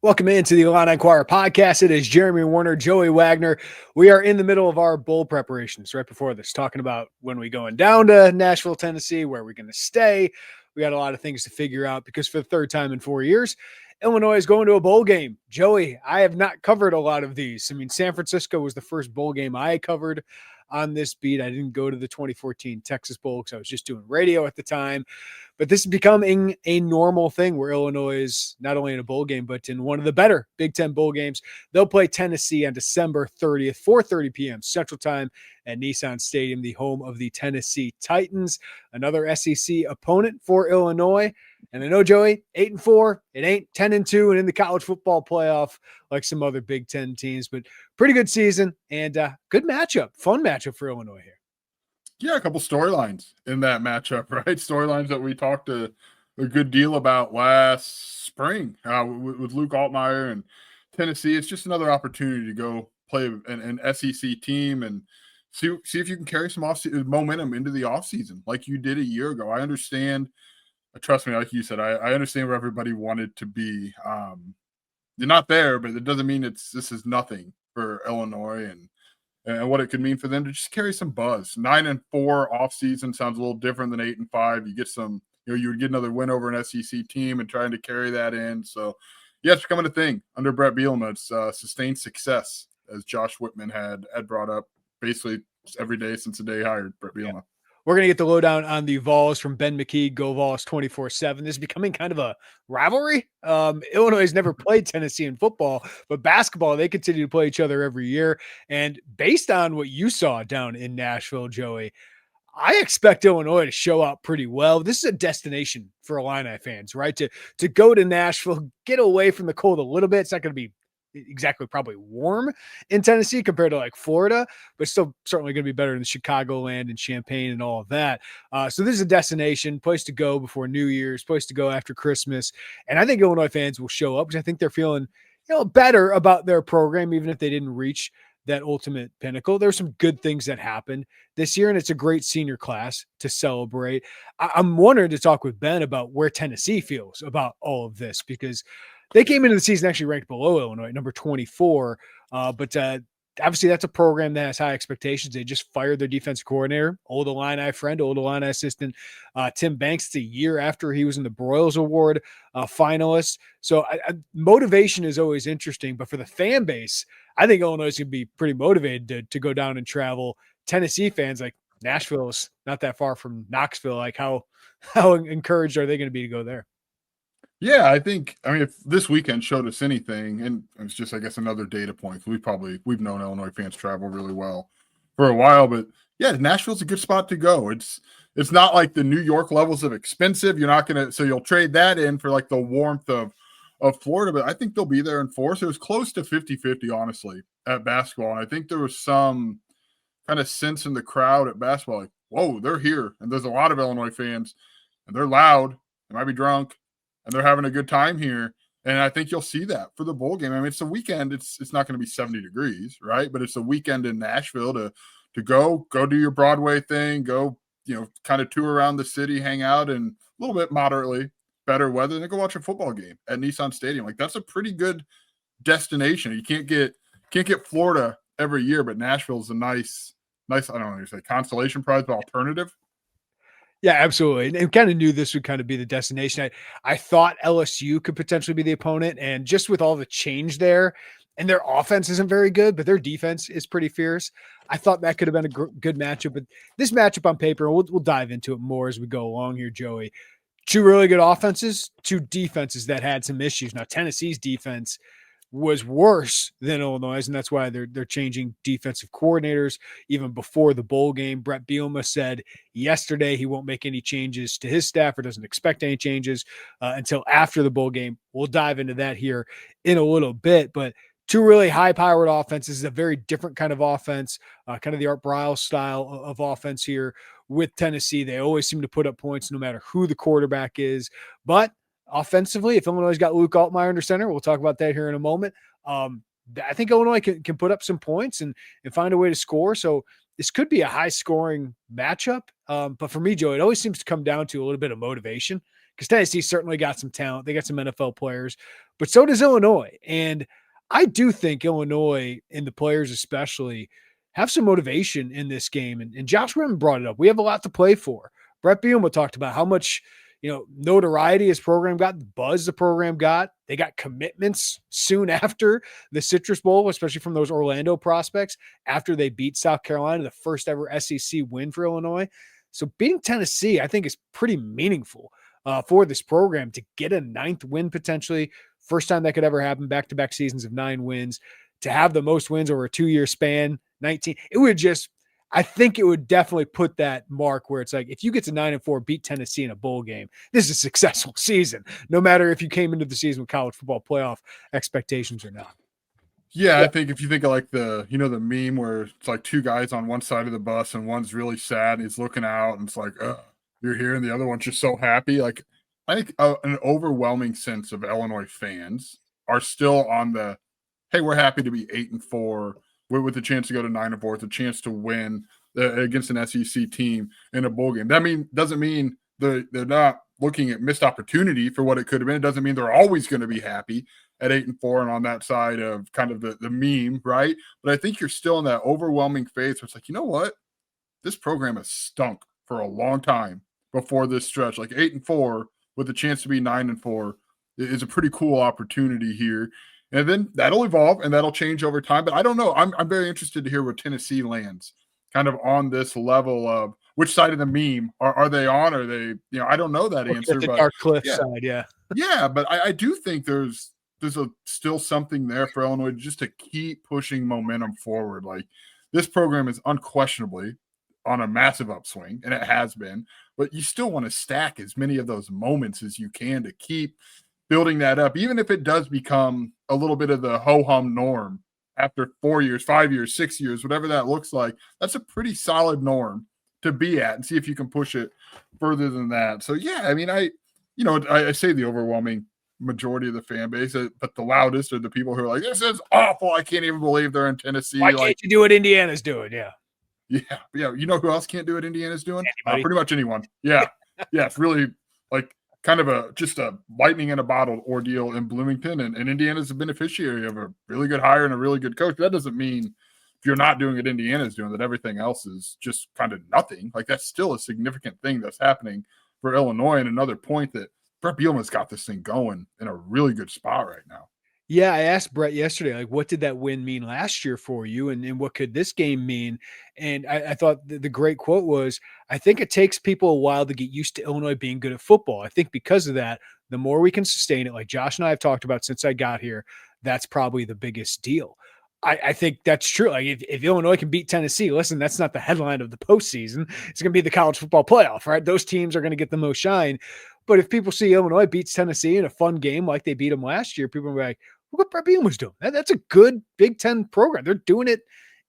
Welcome into the Illini Inquirer podcast. It is Jeremy Warner, Joey Wagner. We are in the middle of our bowl preparations right before this, talking about when we're going down to Nashville, Tennessee, where we're going to stay. We got a lot of things to figure out because for the third time in 4 years, Illinois is going to a bowl game. Joey, I have not covered a lot of these. I mean, San Francisco was the first bowl game I covered on this beat. I didn't go to the 2014 Texas Bowl because I was just doing radio at the time. But this is becoming a normal thing where Illinois is not only in a bowl game, but in one of the better Big Ten bowl games. They'll play Tennessee on December 30th, 4:30 p.m. Central Time at Nissan Stadium, the home of the Tennessee Titans, another SEC opponent for Illinois. And I know, Joey, 8-4, it ain't 10-2 and in the college football playoff like some other Big Ten teams, but pretty good season and good matchup, fun matchup for Illinois here. Yeah, a couple storylines in that matchup, right? Storylines that we talked a good deal about last spring with Luke Altmaier and Tennessee. It's just another opportunity to go play an SEC team and see if you can carry some momentum into the offseason like you did a year ago. I understand, trust me, like you said, I understand where everybody wanted to be. You're not there, but it doesn't mean this is nothing for Illinois and what it could mean for them to just carry some buzz. 9-4 offseason sounds a little different than 8-5. You get some, you would get another win over an SEC team and trying to carry that in. So, yeah, it's becoming a thing under Brett Bielema. It's sustained success, as Josh Whitman had brought up basically every day since the day he hired Brett Bielema. Yeah. We're going to get the lowdown on the Vols from Ben McKee, Go Vols 24/7. This is becoming kind of a rivalry. Illinois has never played Tennessee in football, but basketball, they continue to play each other every year. And based on what you saw down in Nashville, Joey, I expect Illinois to show up pretty well. This is a destination for Illini fans, right? To go to Nashville, get away from the cold a little bit. It's not going to be exactly probably warm in Tennessee compared to like Florida, but still certainly going to be better than Chicagoland and Champaign and all of that. So this is a destination, place to go before New Year's, place to go after Christmas. And I think Illinois fans will show up because I think they're feeling, better about their program, even if they didn't reach that ultimate pinnacle. There's some good things that happened this year, and it's a great senior class to celebrate. I'm wondering to talk with Ben about where Tennessee feels about all of this because they came into the season actually ranked below Illinois, number 24. But obviously that's a program that has high expectations. They just fired their defensive coordinator, old Illini friend, old Illini assistant, Tim Banks. It's a year after he was in the Broyles Award finalist. So motivation is always interesting. But for the fan base, I think Illinois is going to be pretty motivated to go down and travel. Tennessee fans, like Nashville is not that far from Knoxville. Like how encouraged are they going to be to go there? Yeah, if this weekend showed us anything, and it's just, I guess, another data point. We've known Illinois fans travel really well for a while, but yeah, Nashville's a good spot to go. It's not like the New York levels of expensive. You're not going to, so you'll trade that in for like the warmth of Florida, but I think they'll be there in force. It was close to 50-50, honestly, at basketball. And I think there was some kind of sense in the crowd at basketball, like, whoa, they're here. And there's a lot of Illinois fans, and they're loud. They might be drunk. And they're having a good time here. And I think you'll see that for the bowl game. I mean, it's a weekend. It's not going to be 70 degrees, right? But it's a weekend in Nashville to go do your Broadway thing, go, kind of tour around the city, hang out in a little bit moderately better weather, and then go watch a football game at Nissan Stadium. Like, that's a pretty good destination. You can't get Florida every year, but Nashville's a nice, I don't know how you say consolation prize, but alternative. Yeah, absolutely. And kind of knew this would kind of be the destination. I thought LSU could potentially be the opponent. And just with all the change there, and their offense isn't very good, but their defense is pretty fierce. I thought that could have been a good matchup. But this matchup on paper, we'll dive into it more as we go along here, Joey. Two really good offenses, two defenses that had some issues. Now, Tennessee's defense was worse than Illinois, and that's why they're changing defensive coordinators even before the bowl game. Brett Bielema said yesterday he won't make any changes to his staff or doesn't expect any changes until after the bowl game. We'll dive into that here in a little bit, but two really high-powered offenses, a very different kind of offense, kind of the Art Briles style of offense here with Tennessee. They always seem to put up points no matter who the quarterback is, but offensively, if Illinois got Luke Altmaier under center, we'll talk about that here in a moment. I think Illinois can put up some points and find a way to score. So this could be a high-scoring matchup. But for me, Joe, it always seems to come down to a little bit of motivation because Tennessee certainly got some talent. They got some NFL players, but so does Illinois. And I do think Illinois and the players especially have some motivation in this game. And Josh Rimmon brought it up. We have a lot to play for. Brett Bielema talked about how much notoriety his program got, the buzz the program got. They got commitments soon after the Citrus Bowl, especially from those Orlando prospects after they beat South Carolina, the first ever SEC win for Illinois. So beating Tennessee, I think, is pretty meaningful for this program to get a 9th win potentially. First time that could ever happen, back-to-back seasons of 9 wins. To have the most wins over a 2-year span, 19, I think it would definitely put that mark where it's like, if you get to 9-4, beat Tennessee in a bowl game, this is a successful season, no matter if you came into the season with college football playoff expectations or not. Yeah, I think if you think of like the meme where it's like 2 guys on one side of the bus and one's really sad and he's looking out and it's like, you're here, and the other one's just so happy. Like, I think an overwhelming sense of Illinois fans are still on the, hey, we're happy to be 8-4 with a chance to go to 9-4, with a chance to win against an SEC team in a bowl game. That doesn't mean they're not looking at missed opportunity for what it could have been. It doesn't mean they're always going to be happy at 8-4 and on that side of kind of the meme, right? But I think you're still in that overwhelming phase where it's like, you know what? This program has stunk for a long time before this stretch. Like 8-4 with a chance to be 9-4 is a pretty cool opportunity here. And then that'll evolve and that'll change over time. But I don't know. I'm very interested to hear where Tennessee lands kind of on this level of which side of the meme are they on? Are they, I don't know that answer. The but dark cliff side, yeah. Yeah, but I do think there's still something there for Illinois just to keep pushing momentum forward. Like, this program is unquestionably on a massive upswing, and it has been, but you still want to stack as many of those moments as you can to keep building that up, even if it does become a little bit of the ho-hum norm after 4 years, 5 years, 6 years, whatever that looks like. That's a pretty solid norm to be at, and see if you can push it further than that. So yeah, I mean, I say the overwhelming majority of the fan base, but the loudest are the people who are like, this is awful. I can't even believe they're in Tennessee. Why can't you do what Indiana's doing? Yeah. Yeah. You know who else can't do what Indiana's doing? Pretty much anyone. Yeah. Yeah. It's really like kind of just a lightning in a bottle ordeal in Bloomington, and Indiana's a beneficiary of a really good hire and a really good coach. That doesn't mean if you're not doing what Indiana's doing that everything else is just kind of nothing. Like, that's still a significant thing that's happening for Illinois, and another point that Brett Bielema's got this thing going in a really good spot right now. Yeah, I asked Brett yesterday, like, what did that win mean last year for you? And what could this game mean? And I thought the great quote was, I think it takes people a while to get used to Illinois being good at football. I think because of that, the more we can sustain it, like Josh and I have talked about since I got here, that's probably the biggest deal. I think that's true. Like, if Illinois can beat Tennessee, listen, that's not the headline of the postseason. It's going to be the college football playoff, right? Those teams are going to get the most shine. But if people see Illinois beats Tennessee in a fun game like they beat them last year, people will be like, look what Brett Bielema's doing. That's a good Big Ten program. They're doing it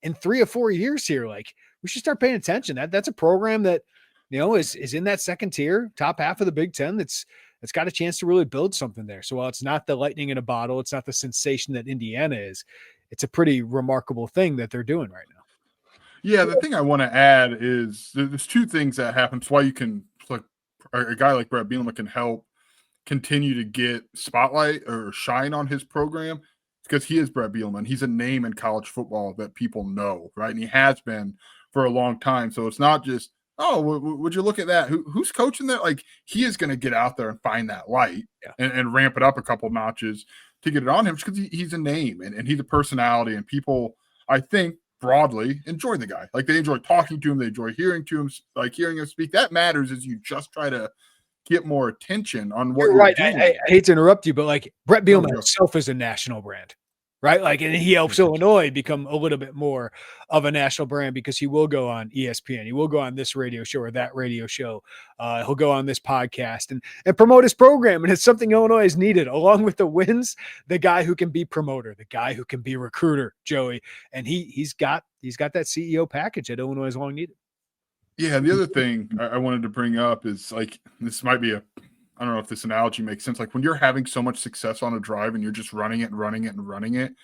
in 3 or 4 years here. Like, we should start paying attention. That's a program that, is in that second tier, top half of the Big Ten. That's got a chance to really build something there. So while it's not the lightning in a bottle, it's not the sensation that Indiana is, it's a pretty remarkable thing that they're doing right now. Yeah, the thing I want to add is there's 2 things that happen. It's why you can, like, a guy like Brett Bielema can help continue to get spotlight or shine on his program, because he is Brett Bielema. He's a name in college football that people know, right? And he has been for a long time. So it's not just, oh, would you look at that? Who's coaching that? Like, he is going to get out there and find that light and ramp it up a couple notches to get it on him, because he's a name and he's a personality, and people, I think, broadly enjoy the guy. Like, they enjoy talking to him. They enjoy hearing him speak. That matters as you just try to get more attention on what you're right. doing. I hate to interrupt you, but like, Brett Bielema himself is a national brand, right? Like, and he helps Illinois become a little bit more of a national brand, because he will go on ESPN. He will go on this radio show or that radio show. He'll go on this podcast and promote his program. And it's something Illinois has needed, along with the wins, the guy who can be promoter, the guy who can be recruiter, Joey. And he's got that CEO package that Illinois has long needed. Yeah, the other thing I wanted to bring up is, like, this might be I don't know if this analogy makes sense. Like, when you're having so much success on a drive and you're just running it and running it and running it,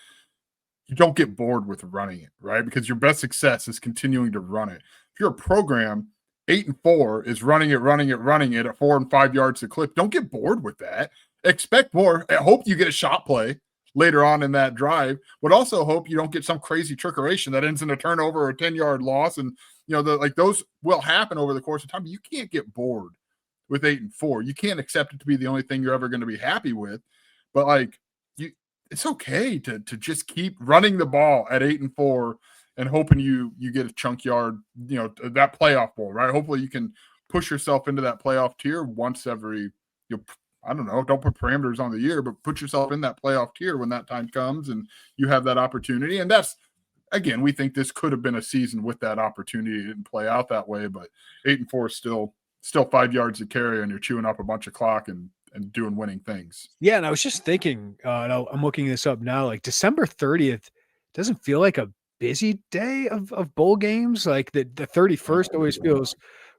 you don't get bored with running it, right? Because your best success is continuing to run it. If you're a program, 8-4 is running it at 4 and 5 yards a clip. Don't get bored with that. Expect more. I hope you get a shot play later on in that drive, but also hope you don't get some crazy trickeration that ends in a turnover or a 10-yard loss. And those will happen over the course of time. But you can't get bored with 8-4. You can't accept it to be the only thing you're ever going to be happy with. But it's okay to just keep running the ball at 8-4 and hoping you get a chunk yard, that playoff bowl, right? Hopefully you can push yourself into that playoff tier once every, I don't know, don't put parameters on the year, but put yourself in that playoff tier when that time comes and you have that opportunity. And that's, again, we think this could have been a season with that opportunity. It didn't play out that way, but 8-4 is still 5 yards to carry, and you're chewing up a bunch of clock and doing winning things. Yeah, and I was just thinking, and I'm looking this up now, like December 30th doesn't feel like a busy day of bowl games. Like the 31st always feels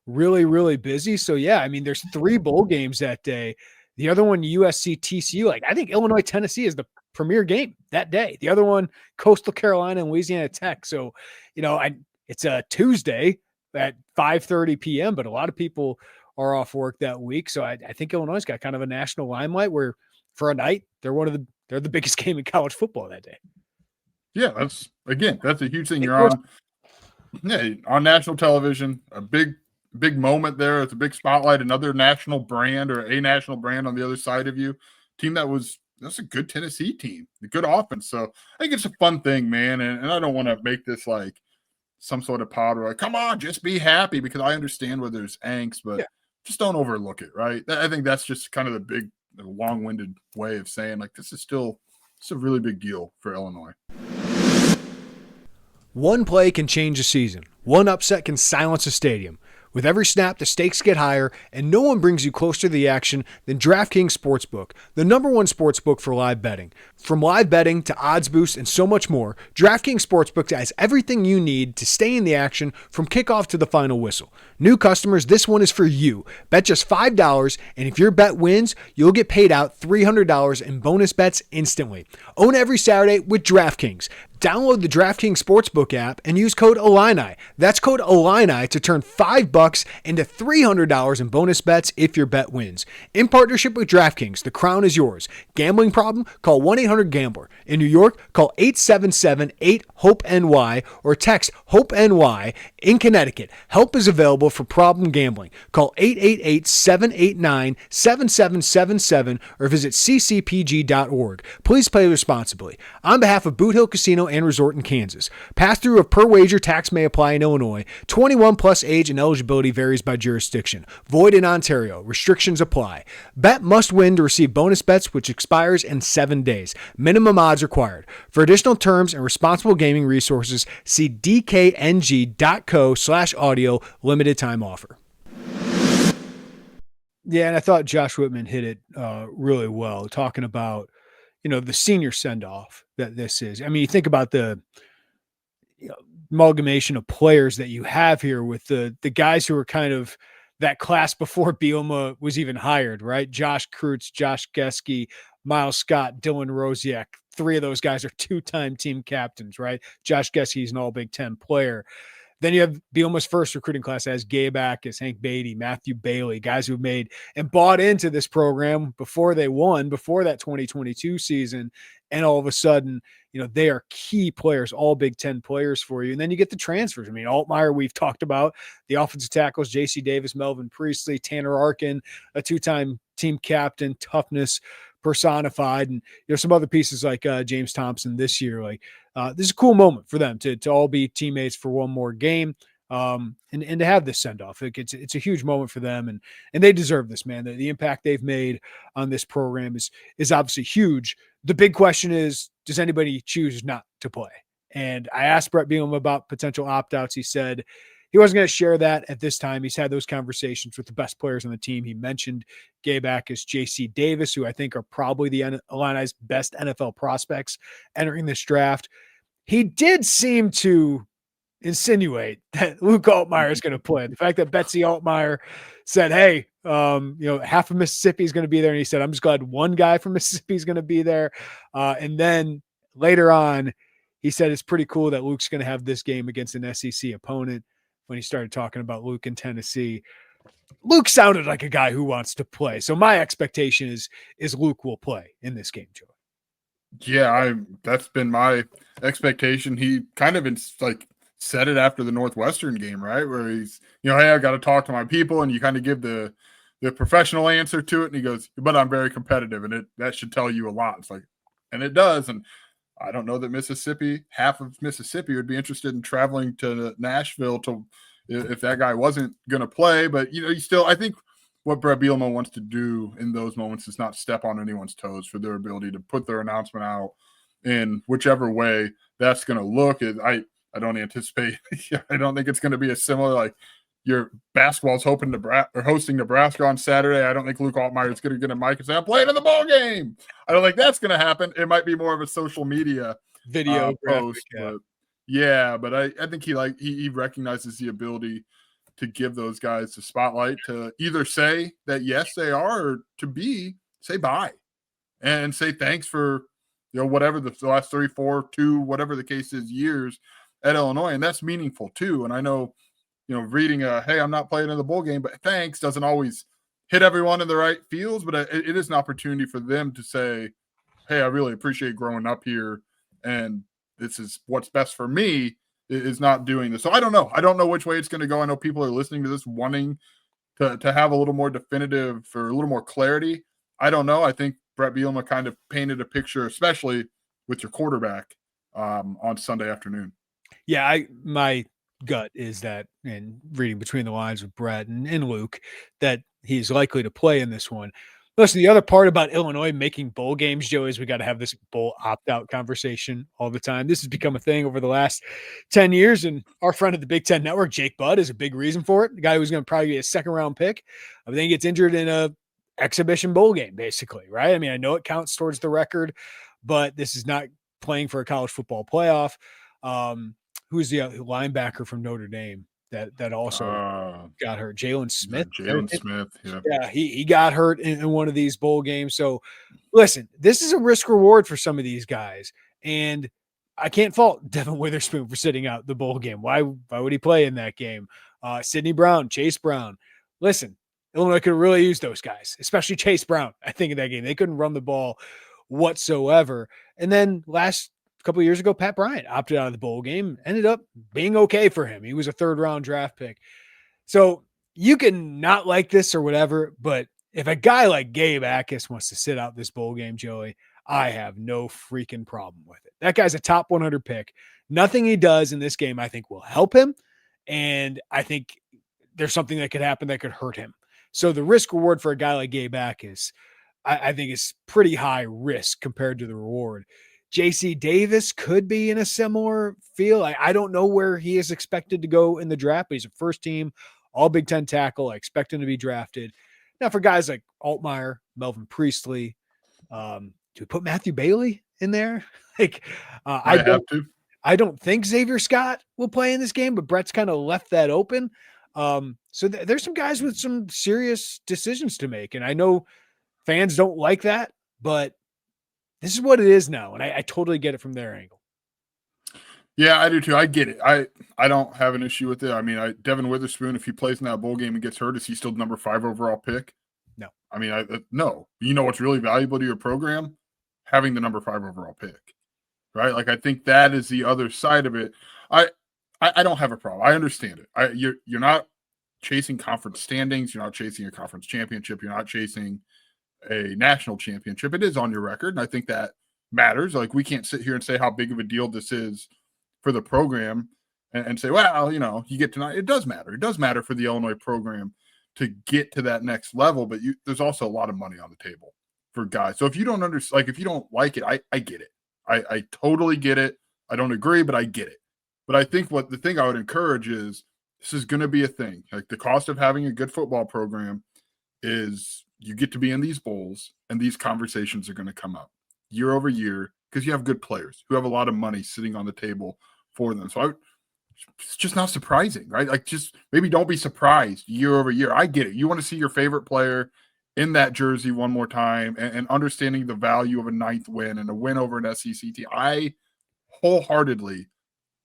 really, really busy. So yeah, I mean, there's 3 bowl games that day. The other one, USC TCU. Like I think Illinois Tennessee is the premier game that day. The other one, Coastal Carolina and Louisiana Tech. So it's a Tuesday at 5:30 p.m. But a lot of people are off work that week. So I think Illinois got kind of a national limelight where for a night they're the biggest game in college football that day. Yeah, that's a huge thing. You're on national television, a big moment there. It's a big spotlight, another national brand or a national brand on the other side of you. Team that's a good Tennessee team, a good offense. So I think it's a fun thing, man. And I don't want to make this like some sort of pod where come on, just be happy, because I understand where there's angst, but just don't overlook it, right? I think that's just kind of the big, long-winded way of saying this is a really big deal for Illinois. One play can change a season. One upset can silence a stadium. With every snap, the stakes get higher, and no one brings you closer to the action than DraftKings Sportsbook, the #1 sportsbook for live betting. From live betting to odds boosts and so much more, DraftKings Sportsbook has everything you need to stay in the action from kickoff to the final whistle. New customers, this one is for you. Bet just $5, and if your bet wins, you'll get paid out $300 in bonus bets instantly. Own every Saturday with DraftKings. Download the DraftKings Sportsbook app and use code Illini. That's code Illini to turn $5 into $300 in bonus bets if your bet wins. In partnership with DraftKings, the crown is yours. Gambling problem? Call 1-800-GAMBLER. In New York, call 877-8-HOPE-NY or text HOPE-NY. In Connecticut, help is available for problem gambling. Call 888-789-7777 or visit ccpg.org. Please play responsibly. On behalf of Boot Hill Casino and Resort in Kansas. Pass-through of per wager tax may apply in Illinois. 21 plus age and eligibility varies by jurisdiction. Void in Ontario. Restrictions apply. Bet must win to receive bonus bets, which expires in 7 days. Minimum odds required. For additional terms and responsible gaming resources, see dkng.co/audio. Limited time offer. Yeah, and I thought Josh Whitman hit it really well, talking about the senior send-off that this is. I mean, you think about the amalgamation of players that you have here with the guys who are kind of that class before Bielema was even hired, right? Josh Kreutz, Josh Geske, Miles Scott, Dylan Rosiak. 3 of those guys are 2-time team captains, right? Josh Geske is an all Big Ten player. Then you have Bielema's first recruiting class as Gabe Ackes, Hank Beatty, Matthew Bailey, guys who made and bought into this program before they won, before that 2022 season. And all of a sudden, they are key players, all Big Ten players for you. And then you get the transfers. I mean, Altmaier, we've talked about the offensive tackles, J.C. Davis, Melvin Priestley, Tanner Arkin, a 2-time team captain, toughness personified, and some other pieces like James Thompson this year. This is a cool moment for them to all be teammates for one more game, and to have this send off. It's a huge moment for them, and they deserve this, man. The impact they've made on this program is obviously huge. The big question is, does anybody choose not to play? And I asked Brett Bielema about potential opt-outs. He said he wasn't going to share that at this time. He's had those conversations with the best players on the team. He mentioned Gabe Ackes, J.C. Davis, who I think are probably the Illini's best NFL prospects entering this draft. He did seem to insinuate that Luke Altmaier is going to play. The fact that Betsy Altmaier said, hey, half of Mississippi is going to be there. And he said, I'm just glad one guy from Mississippi is going to be there. And then later on, he said, it's pretty cool that Luke's going to have this game against an SEC opponent. when he started talking about Luke in Tennessee. Luke sounded like a guy who wants to play. So my expectation is Luke will play in this game, Joey. Yeah, that's been my expectation. He kind of said it after the Northwestern game, right? Where he's, hey, I got to talk to my people, and you kind of give the professional answer to it, and he goes, but I'm very competitive, and that should tell you a lot. It's like, and it does. And I don't know that half of Mississippi would be interested in traveling to Nashville if that guy wasn't going to play. But I think what Brett Bielema wants to do in those moments is not step on anyone's toes for their ability to put their announcement out in whichever way that's going to look. I don't anticipate. I don't think it's going to be a similar, like, your basketball's hosting Nebraska on Saturday. I don't think Luke Altmaier is going to get a mic and say, I'm playing in the ball game. I don't think that's going to happen. It might be more of a social media video post. Yeah. But I think he recognizes the ability to give those guys the spotlight to either say that, yes, they are, or to B, say bye and say thanks for, whatever the last 3, 4, 2, whatever the case is, years at Illinois. And that's meaningful too. And I know, reading hey, I'm not playing in the bowl game, but thanks doesn't always hit everyone in the right feels, but it is an opportunity for them to say, hey, I really appreciate growing up here, and this is what's best for me, is not doing this. So I don't know. I don't know which way it's going to go. I know people are listening to this wanting to have a little more definitive or a little more clarity. I don't know. I think Brett Bielema kind of painted a picture, especially with your quarterback on Sunday afternoon. Yeah, my gut is that, and reading between the lines with Brett and Luke, that he's likely to play in this one. Listen, the other part about Illinois making bowl games, Joe, is we got to have this bowl opt-out conversation all the time. This has become a thing over the last 10 years, and our friend at the Big Ten Network, Jake Budd, is a big reason for it. The guy who's going to probably be a second-round pick, but then he gets injured in a exhibition bowl game, basically, right? I mean, I know it counts towards the record, but this is not playing for a college football playoff. Who's the linebacker from Notre Dame that also got hurt? Jalen Smith. Smith, yeah. Yeah, he got hurt in one of these bowl games. So, listen, this is a risk reward for some of these guys, and I can't fault Devin Witherspoon for sitting out the bowl game. Why would he play in that game? Sidney Brown, Chase Brown. Listen, Illinois could really use those guys, especially Chase Brown. I think in that game they couldn't run the ball whatsoever. And then last couple of years ago, Pat Bryant opted out of the bowl game, ended up being okay for him. He was a 3rd-round draft pick. So you can not like this or whatever, but if a guy like Gabe Akis wants to sit out this bowl game, Joey, I have no freaking problem with it. That guy's a top 100 pick. Nothing he does in this game, I think, will help him. And I think there's something that could happen that could hurt him. So the risk reward for a guy like Gabe Akis, I think is pretty high risk compared to the reward. JC Davis could be in a similar feel. I don't know where he is expected to go in the draft, but he's a first team, all Big Ten tackle. I expect him to be drafted. Now, for guys like Altmaier, Melvin Priestley, do we put Matthew Bailey in there? I don't think Xavier Scott will play in this game, but Brett's kind of left that open. So there's some guys with some serious decisions to make. And I know fans don't like that, but this is what it is now, and I totally get it from their angle. Yeah, I do too. I get it. I don't have an issue with it. I mean, Devin Witherspoon, if he plays in that bowl game and gets hurt, is he still the number 5 overall pick? No. I mean, no. You know what's really valuable to your program? Having the number 5 overall pick, right? Like, I think that is the other side of it. I don't have a problem. I understand it. You're not chasing conference standings. You're not chasing a conference championship. You're not chasing a national championship. It is on your record, and I think that matters. Like, we can't sit here and say how big of a deal this is for the program and say, well, you get tonight. It does matter. It does matter for the Illinois program to get to that next level, but there's also a lot of money on the table for guys. So if you don't understand, like, if you don't like it, I get it. I totally get it. I don't agree, but I get it. But I think the thing I would encourage is this is going to be a thing. Like, the cost of having a good football program is you get to be in these bowls, and these conversations are going to come up year over year because you have good players who have a lot of money sitting on the table for them. So it's just not surprising, right? Like, just maybe don't be surprised year over year. I get it. You want to see your favorite player in that jersey one more time and understanding the value of a 9th win and a win over an SEC team. I wholeheartedly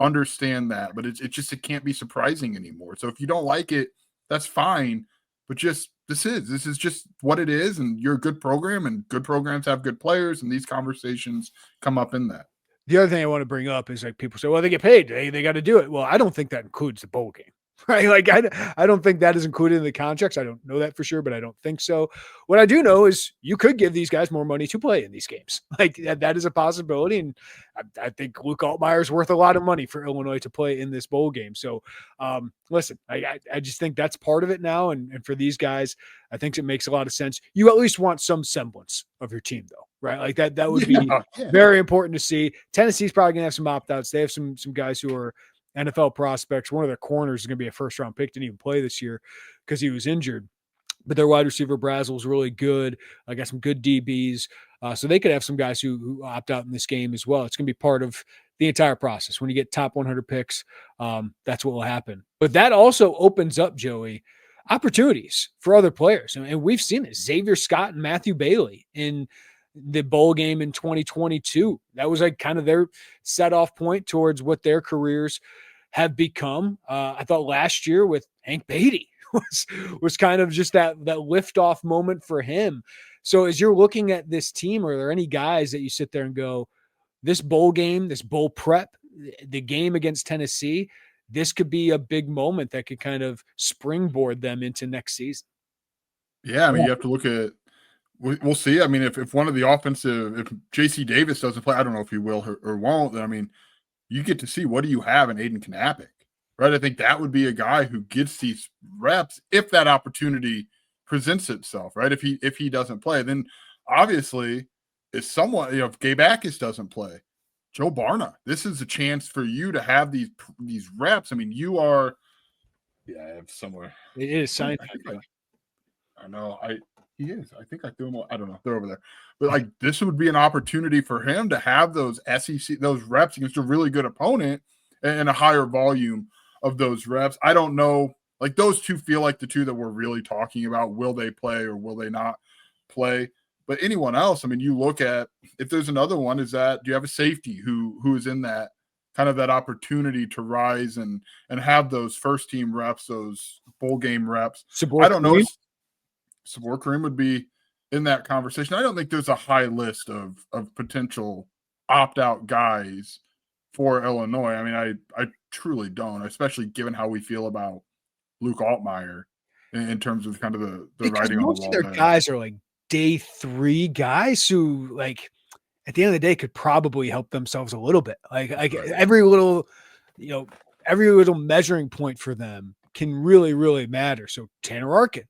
understand that, but it can't be surprising anymore. So if you don't like it, that's fine. But this is just what it is, and you're a good program, and good programs have good players, and these conversations come up in that. The other thing I want to bring up is like people say, well, they get paid. They got to do it. Well, I don't think that includes the bowl game, right? Like I don't think that is included in the contracts. I don't know that for sure, but I don't think so. What I do know is you could give these guys more money to play in these games. Like that is a possibility. And I think Luke Altmaier is worth a lot of money for Illinois to play in this bowl game. So listen, I just think that's part of it now. And for these guys, I think it makes a lot of sense. You at least want some semblance of your team though, right? Like that would be very important to see. Tennessee's probably gonna have some opt-outs. They have some guys who are NFL prospects. One of their corners is gonna be a first-round pick, didn't even play this year because he was injured. But their wide receiver Brazel is really good. I got some good DBs. So they could have some guys who opt out in this game as well. It's going to be part of the entire process. When you get top 100 picks, that's what will happen. But that also opens up, Joey, opportunities for other players. And we've seen it. Xavier Scott and Matthew Bailey in the bowl game in 2022. That was like kind of their set off point towards what their careers have become. I thought last year with Hank Beatty was kind of just that liftoff moment for him. So as you're looking at this team, are there any guys that you sit there and go, this bowl game, this bowl prep, the game against Tennessee, this could be a big moment that could kind of springboard them into next season? Yeah, I mean, you have to look at we'll see. I mean, if one of the offensive, if JC Davis doesn't play, I don't know if he will or won't, then I mean, you get to see what do you have in Aiden Knappich, right? I think that would be a guy who gets these reps if that opportunity presents itself, right? If he doesn't play, then obviously is someone, if Gabe Akis doesn't play, Joe Barna, this is a chance for you to have these reps. I mean, you are, I have somewhere. It is signed. I know. He is. I think I threw him. I don't know. They're over there. But like this would be an opportunity for him to have those SEC, those reps against a really good opponent and a higher volume of those reps. I don't know. Like those two feel like the two that we're really talking about. Will they play or will they not play? But anyone else, I mean, you look at if there's another one, do you have a safety who is in that kind of that opportunity to rise and have those first team reps, those bowl game reps? I don't know. Sabor Kareem would be in that conversation. I don't think there's a high list of potential opt-out guys for Illinois. I mean, I truly don't, especially given how we feel about Luke Altmaier in terms of kind of the writing on the wall. Most of their guys are like day 3 guys who, like, at the end of the day, could probably help themselves a little bit. Like right. Every little measuring point for them can really, really matter. So Tanner Arkin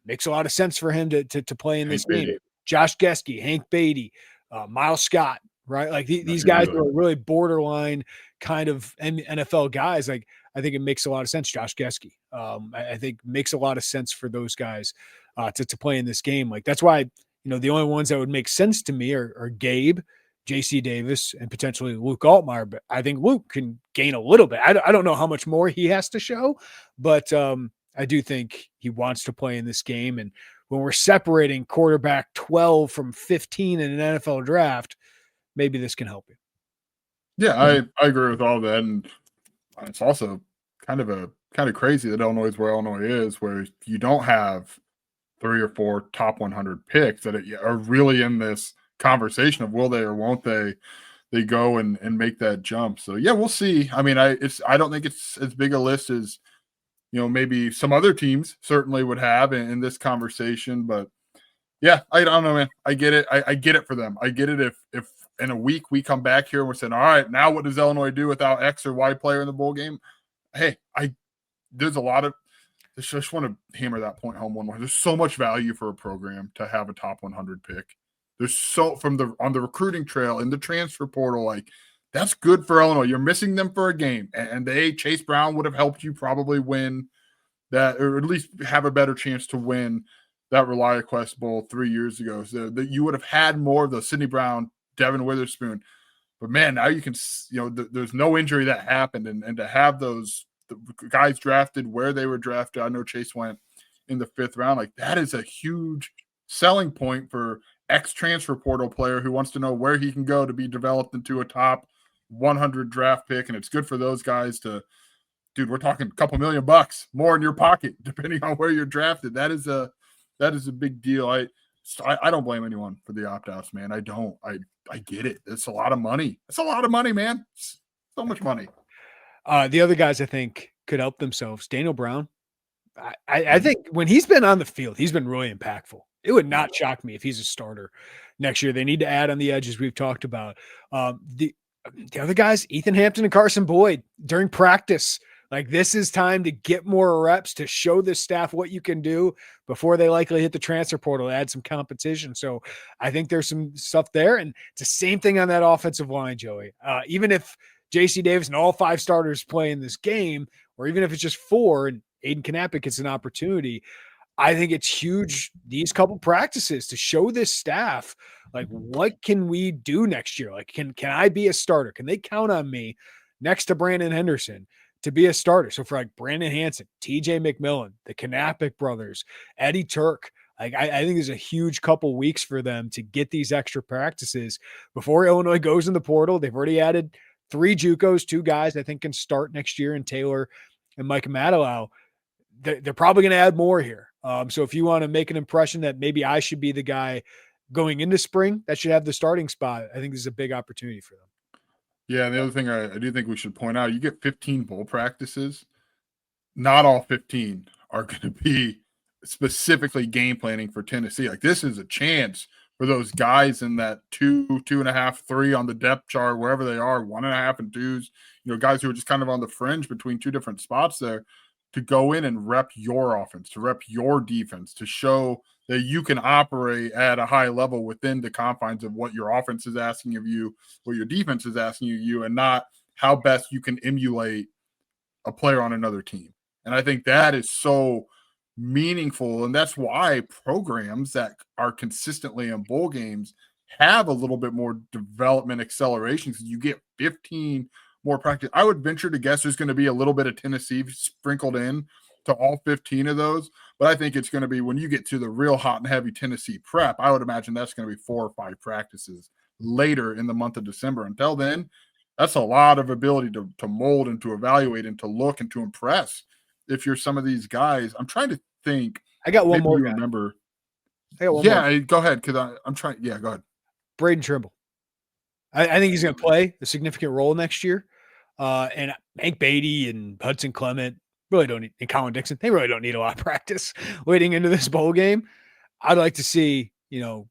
makes a lot of sense for him to play in this game. Josh Geske, Hank Beatty, Miles Scott, right? Like these guys are really borderline kind of NFL guys. Like I think it makes a lot of sense. Josh Geske, I think makes a lot of sense for those guys to play in this game. Like that's why, the only ones that would make sense to me are Gabe, JC Davis, and potentially Luke Altmaier. But I think Luke can gain a little bit. I don't know how much more he has to show, but I do think he wants to play in this game. And when we're separating quarterback 12 from 15 in an NFL draft, maybe this can help you. Yeah, I agree with all that. And it's also kind of crazy that Illinois is where Illinois is, where you don't have 3 or 4 top 100 picks that are really in this conversation of will they or won't they go and make that jump. So yeah, we'll see. I mean, I don't think it's as big a list as maybe some other teams certainly would have in this conversation, but yeah, I don't know, man. I get it. I get it for them. I get it. If in a week we come back here and we're saying, all right, now what does Illinois do without X or Y player in the bowl game? Hey, there's a lot of, I just want to hammer that point home one more. There's so much value for a program to have a top 100 pick. There's on the recruiting trail in the transfer portal, like that's good for Illinois. You're missing them for a game, and Chase Brown would have helped you probably win that, or at least have a better chance to win that ReliaQuest Bowl 3 years ago. So that you would have had more of the Sidney Brown, Devin Witherspoon. But man, now you can, there's no injury that happened, and to have those guys drafted where they were drafted. I know Chase went in the 5th round. Like that is a huge selling point for ex-transfer portal player who wants to know where he can go to be developed into a top 100 draft pick, and it's good for those guys to, dude, we're talking a couple $1 million more in your pocket, depending on where you're drafted. That is a big deal. I don't blame anyone for the opt-outs, man. I don't. I get it. It's a lot of money. It's a lot of money, man. It's so much money. The other guys I think could help themselves. Daniel Brown. I think when he's been on the field, he's been really impactful. It would not shock me if he's a starter next year. They need to add on the edges we've talked about. The other guys, Ethan Hampton and Carson Boyd, during practice, like this is time to get more reps to show this staff what you can do before they likely hit the transfer portal, add some competition. So I think there's some stuff there. And it's the same thing on that offensive line, Joey. Even if J.C. Davis and all 5 starters play in this game, or even if it's just 4 and Aiden Knappich gets an opportunity, I think it's huge these couple practices to show this staff, like, what can we do next year? Like, can I be a starter? Can they count on me next to Brandon Henderson to be a starter? So for like Brandon Hanson, TJ McMillan, the Knappich brothers, Eddie Turk, like I think there's a huge couple weeks for them to get these extra practices before Illinois goes in the portal. They've already added 3 JUCOs, 2 guys I think can start next year in Taylor and Mike Matalau. They're probably going to add more here. So if you want to make an impression that maybe I should be the guy going into spring that should have the starting spot, I think this is a big opportunity for them. Yeah, and the other thing I do think we should point out, you get 15 bowl practices. Not all 15 are going to be specifically game planning for Tennessee. Like, this is a chance for those guys in that 2, 2.5, 3 on the depth chart, wherever they are, 1.5 and 2s, guys who are just kind of on the fringe between 2 different spots there, to go in and rep your offense, to rep your defense, to show that you can operate at a high level within the confines of what your offense is asking of you, what your defense is asking of you, and not how best you can emulate a player on another team. And I think that is so meaningful. And that's why programs that are consistently in bowl games have a little bit more development acceleration, because you get 15 more practice. I would venture to guess there's going to be a little bit of Tennessee sprinkled in to all 15 of those. But I think it's going to be, when you get to the real hot and heavy Tennessee prep, I would imagine that's going to be 4 or 5 practices later in the month of December. Until then, that's a lot of ability to mold and to evaluate and to look and to impress. If you're some of these guys, I'm trying to think. I got one more. Remember? I got one more. Go ahead, because I'm trying. Yeah, go ahead. Braden Trimble. I think he's going to play a significant role next year. And Hank Beatty and Hudson Clement really don't need, and Colin Dixon, they really don't need a lot of practice leading into this bowl game. I'd like to see,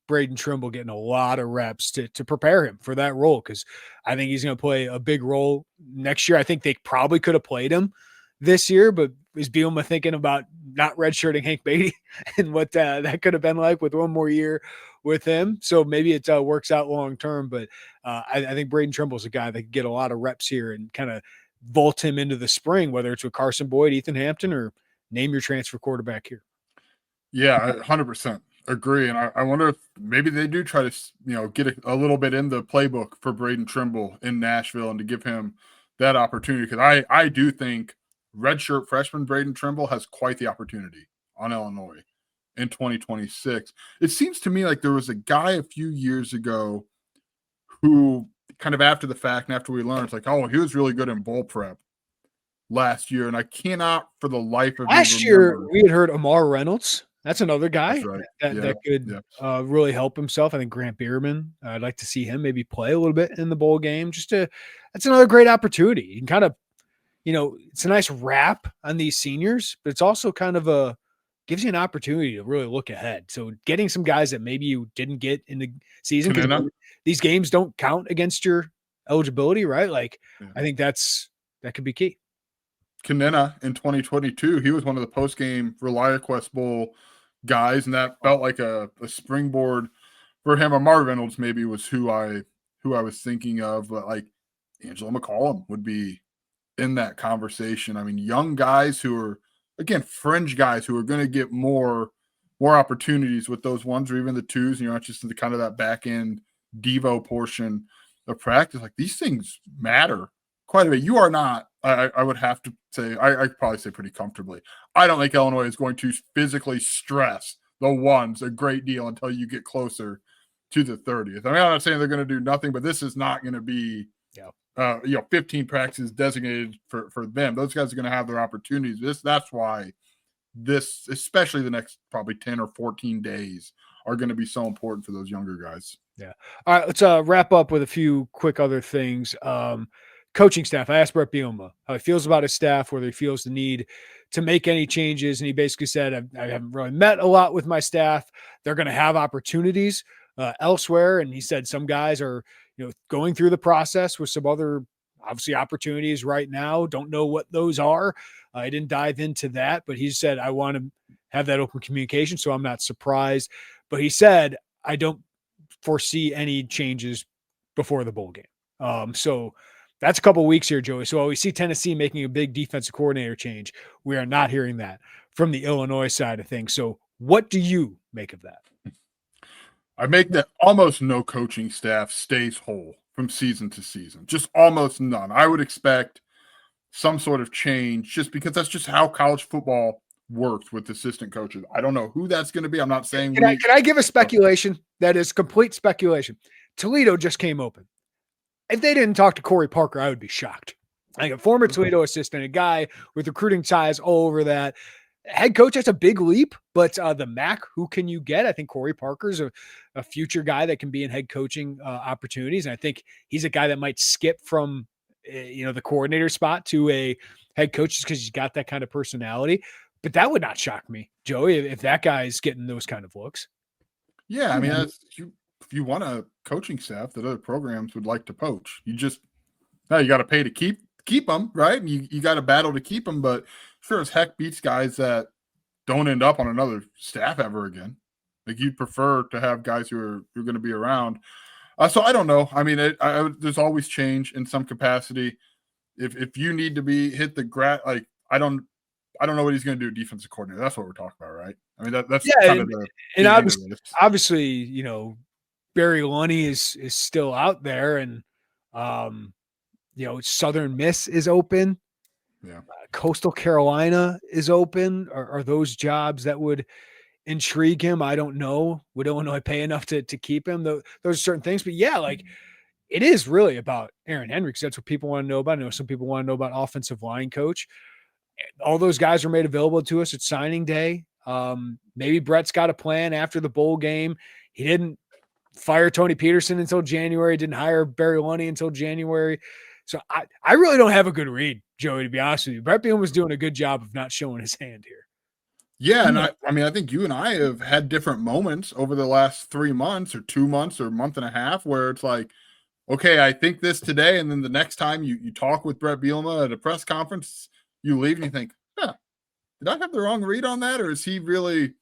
Braden Trimble getting a lot of reps to prepare him for that role, because I think he's going to play a big role next year. I think they probably could have played him this year, but is Bielema thinking about not redshirting Hank Beatty and what that could have been like with one more year with him? So maybe it works out long term, but I think Braden Trimble's a guy that could get a lot of reps here and kind of vault him into the spring, whether it's with Carson Boyd, Ethan Hampton, or name your transfer quarterback here. Yeah, 100% agree. And I wonder if maybe they do try to, get a little bit in the playbook for Braden Trimble in Nashville and to give him that opportunity. Because I do think redshirt freshman Braden Trimble has quite the opportunity on Illinois in 2026. It seems to me like there was a guy a few years ago who kind of after the fact and after we learned, it's like, oh, he was really good in bowl prep last year. And I cannot for the life of me last year we had heard Amar Reynolds. That's another guy that could really help himself. I think Grant Bierman, I'd like to see him maybe play a little bit in the bowl game. That's another great opportunity. You can kind of, it's a nice wrap on these seniors, but it's also kind of gives you an opportunity to really look ahead. So getting some guys that maybe you didn't get in the season, because these games don't count against your eligibility, right? Like, I think that could be key. Kanena in 2022, he was one of the post-game ReliaQuest Bowl guys, and that felt like a springboard for him. Amar Reynolds maybe was who I was thinking of, but like Angelo McCollum would be in that conversation. I mean, young guys who are, again, fringe guys who are going to get more opportunities with those 1s or even the 2s, and you're not just in the kind of that back end Devo portion of practice. Like, these things matter quite a bit. You are not, I would have to say, I could probably say pretty comfortably, I don't think Illinois is going to physically stress the 1s a great deal until you get closer to the 30th. I mean, I'm not saying they're going to do nothing, but this is not going to be Yeah. 15 practices designated for them. Those guys are going to have their opportunities. That's why especially the next probably 10 or 14 days are going to be so important for those younger guys. Yeah. All right. Let's wrap up with a few quick other things. Coaching staff. I asked Brett Bielema how he feels about his staff, whether he feels the need to make any changes. And he basically said, I haven't really met a lot with my staff. They're going to have opportunities elsewhere. And he said some guys are, going through the process with some other obviously opportunities right now. Don't know what those are. I didn't dive into that, but he said, I want to have that open communication. So I'm not surprised. But he said, I don't foresee any changes before the bowl game. So that's a couple of weeks here, Joey. So while we see Tennessee making a big defensive coordinator change, we are not hearing that from the Illinois side of things. So what do you make of that? I make that almost no coaching staff stays whole from season to season, just almost none. I would expect some sort of change just because that's just how college football works with assistant coaches. I don't know who that's going to be. I'm not saying can I give a speculation that is complete speculation? Toledo just came open. If they didn't talk to Corey Parker, I would be shocked. Like a former Toledo assistant, a guy with recruiting ties all over that. Head coach, that's a big leap, but the MAC, who can you get? I think Corey Parker's a future guy that can be in head coaching opportunities. And I think he's a guy that might skip from, the coordinator spot to a head coach just because he's got that kind of personality. But that would not shock me, Joey, if that guy's getting those kind of looks. Yeah, I mean, if you want a coaching staff that other programs would like to poach, you got to pay to keep them, right? And you got to battle to keep them, but sure as heck beats guys that don't end up on another staff ever again. Like you'd prefer to have guys who are going to be around. So I don't know. I mean, there's always change in some capacity. If you need to hit the like I don't know what he's going to do. Defensive coordinator. That's what we're talking about, right? I mean, that's kind of the and obviously, Barry Lunny is still out there, and Southern Miss is open. Yeah, Coastal Carolina is open. Are those jobs that would intrigue him? I don't know. Would Illinois pay enough to keep him? Those are certain things. But yeah, like it is really about Aaron Henry because that's what people want to know about. I know some people want to know about offensive line coach. All those guys were made available to us at signing day. Maybe Brett's got a plan after the bowl game. He didn't fire Tony Peterson until January, didn't hire Barry Lunny until January. So I really don't have a good read, Joey, to be honest with you. Brett Bielema was doing a good job of not showing his hand here. Yeah, and I think you and I have had different moments over the last 3 months or 2 months or a month and a half where it's like, okay, I think this today, and then the next time you talk with Brett Bielema at a press conference, you leave and you think, did I have the wrong read on that? Or is he really,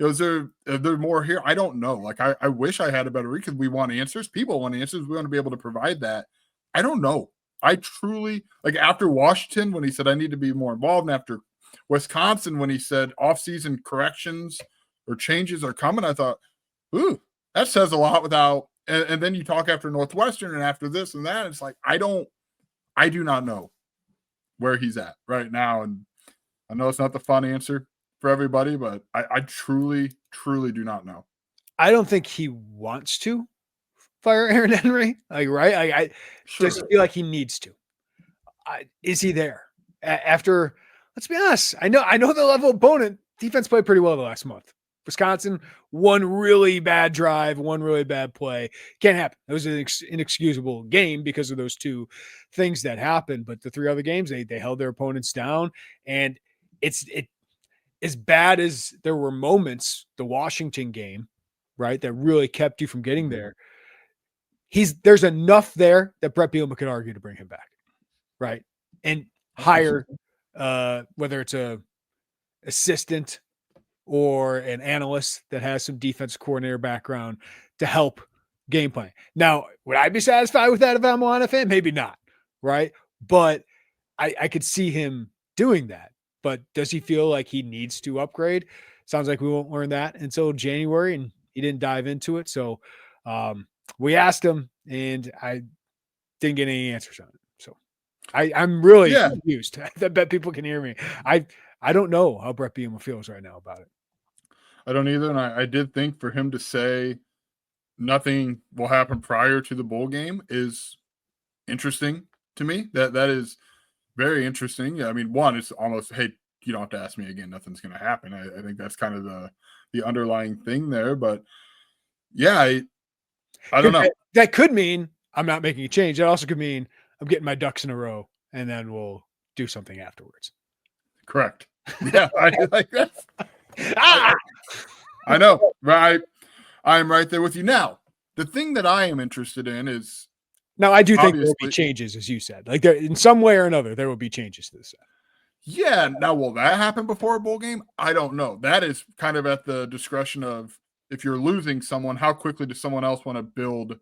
is there more here? I don't know. Like, I wish I had a better read because we want answers. People want answers. We want to be able to provide that. I don't know. I truly, like after Washington, when he said I need to be more involved, and after Wisconsin, when he said offseason corrections or changes are coming, I thought, ooh, that says a lot without, and then you talk after Northwestern and after this and that, it's like, I do not know where he's at right now. And I know it's not the fun answer for everybody, but I truly, truly do not know. I don't think he wants to fire Aaron Henry. Like, right? I Sure. just feel like he needs to. Is he there? After, let's be honest, I know the level of opponent. Defense played pretty well the last month. Wisconsin, one really bad drive, one really bad play. Can't happen. It was an inexcusable game because of those two things that happened. But the 3 other games, they held their opponents down. And it's as bad as there were moments, the Washington game, right, that really kept you from getting there. There's enough there that Brett Bielema could argue to bring him back, right? And hire whether it's a assistant or an analyst that has some defense coordinator background to help game plan. Now, would I be satisfied with that if I'm a Lions fan? Maybe not, right? But I could see him doing that. But does he feel like he needs to upgrade? Sounds like we won't learn that until January, and he didn't dive into it. So we asked him, and I didn't get any answers on it. So I'm really confused. I bet people can hear me. I don't know how Brett Bielema feels right now about it. I don't either. And I did think for him to say nothing will happen prior to the bowl game is interesting to me. That is very interesting. I mean, one, it's almost, hey, you don't have to ask me again. Nothing's going to happen. I think that's kind of the underlying thing there. But yeah, I don't know. That could mean I'm not making a change. That also could mean I'm getting my ducks in a row, and then we'll do something afterwards. Correct. Yeah, I like that. Ah! I know. Right. I'm right there with you. Now, the thing that I am interested in is, now I do think there will be changes, as you said. Like there, in some way or another, there will be changes to this set. Yeah. Now, will that happen before a bowl game? I don't know. That is kind of at the discretion of, if you're losing someone, how quickly does someone else want to build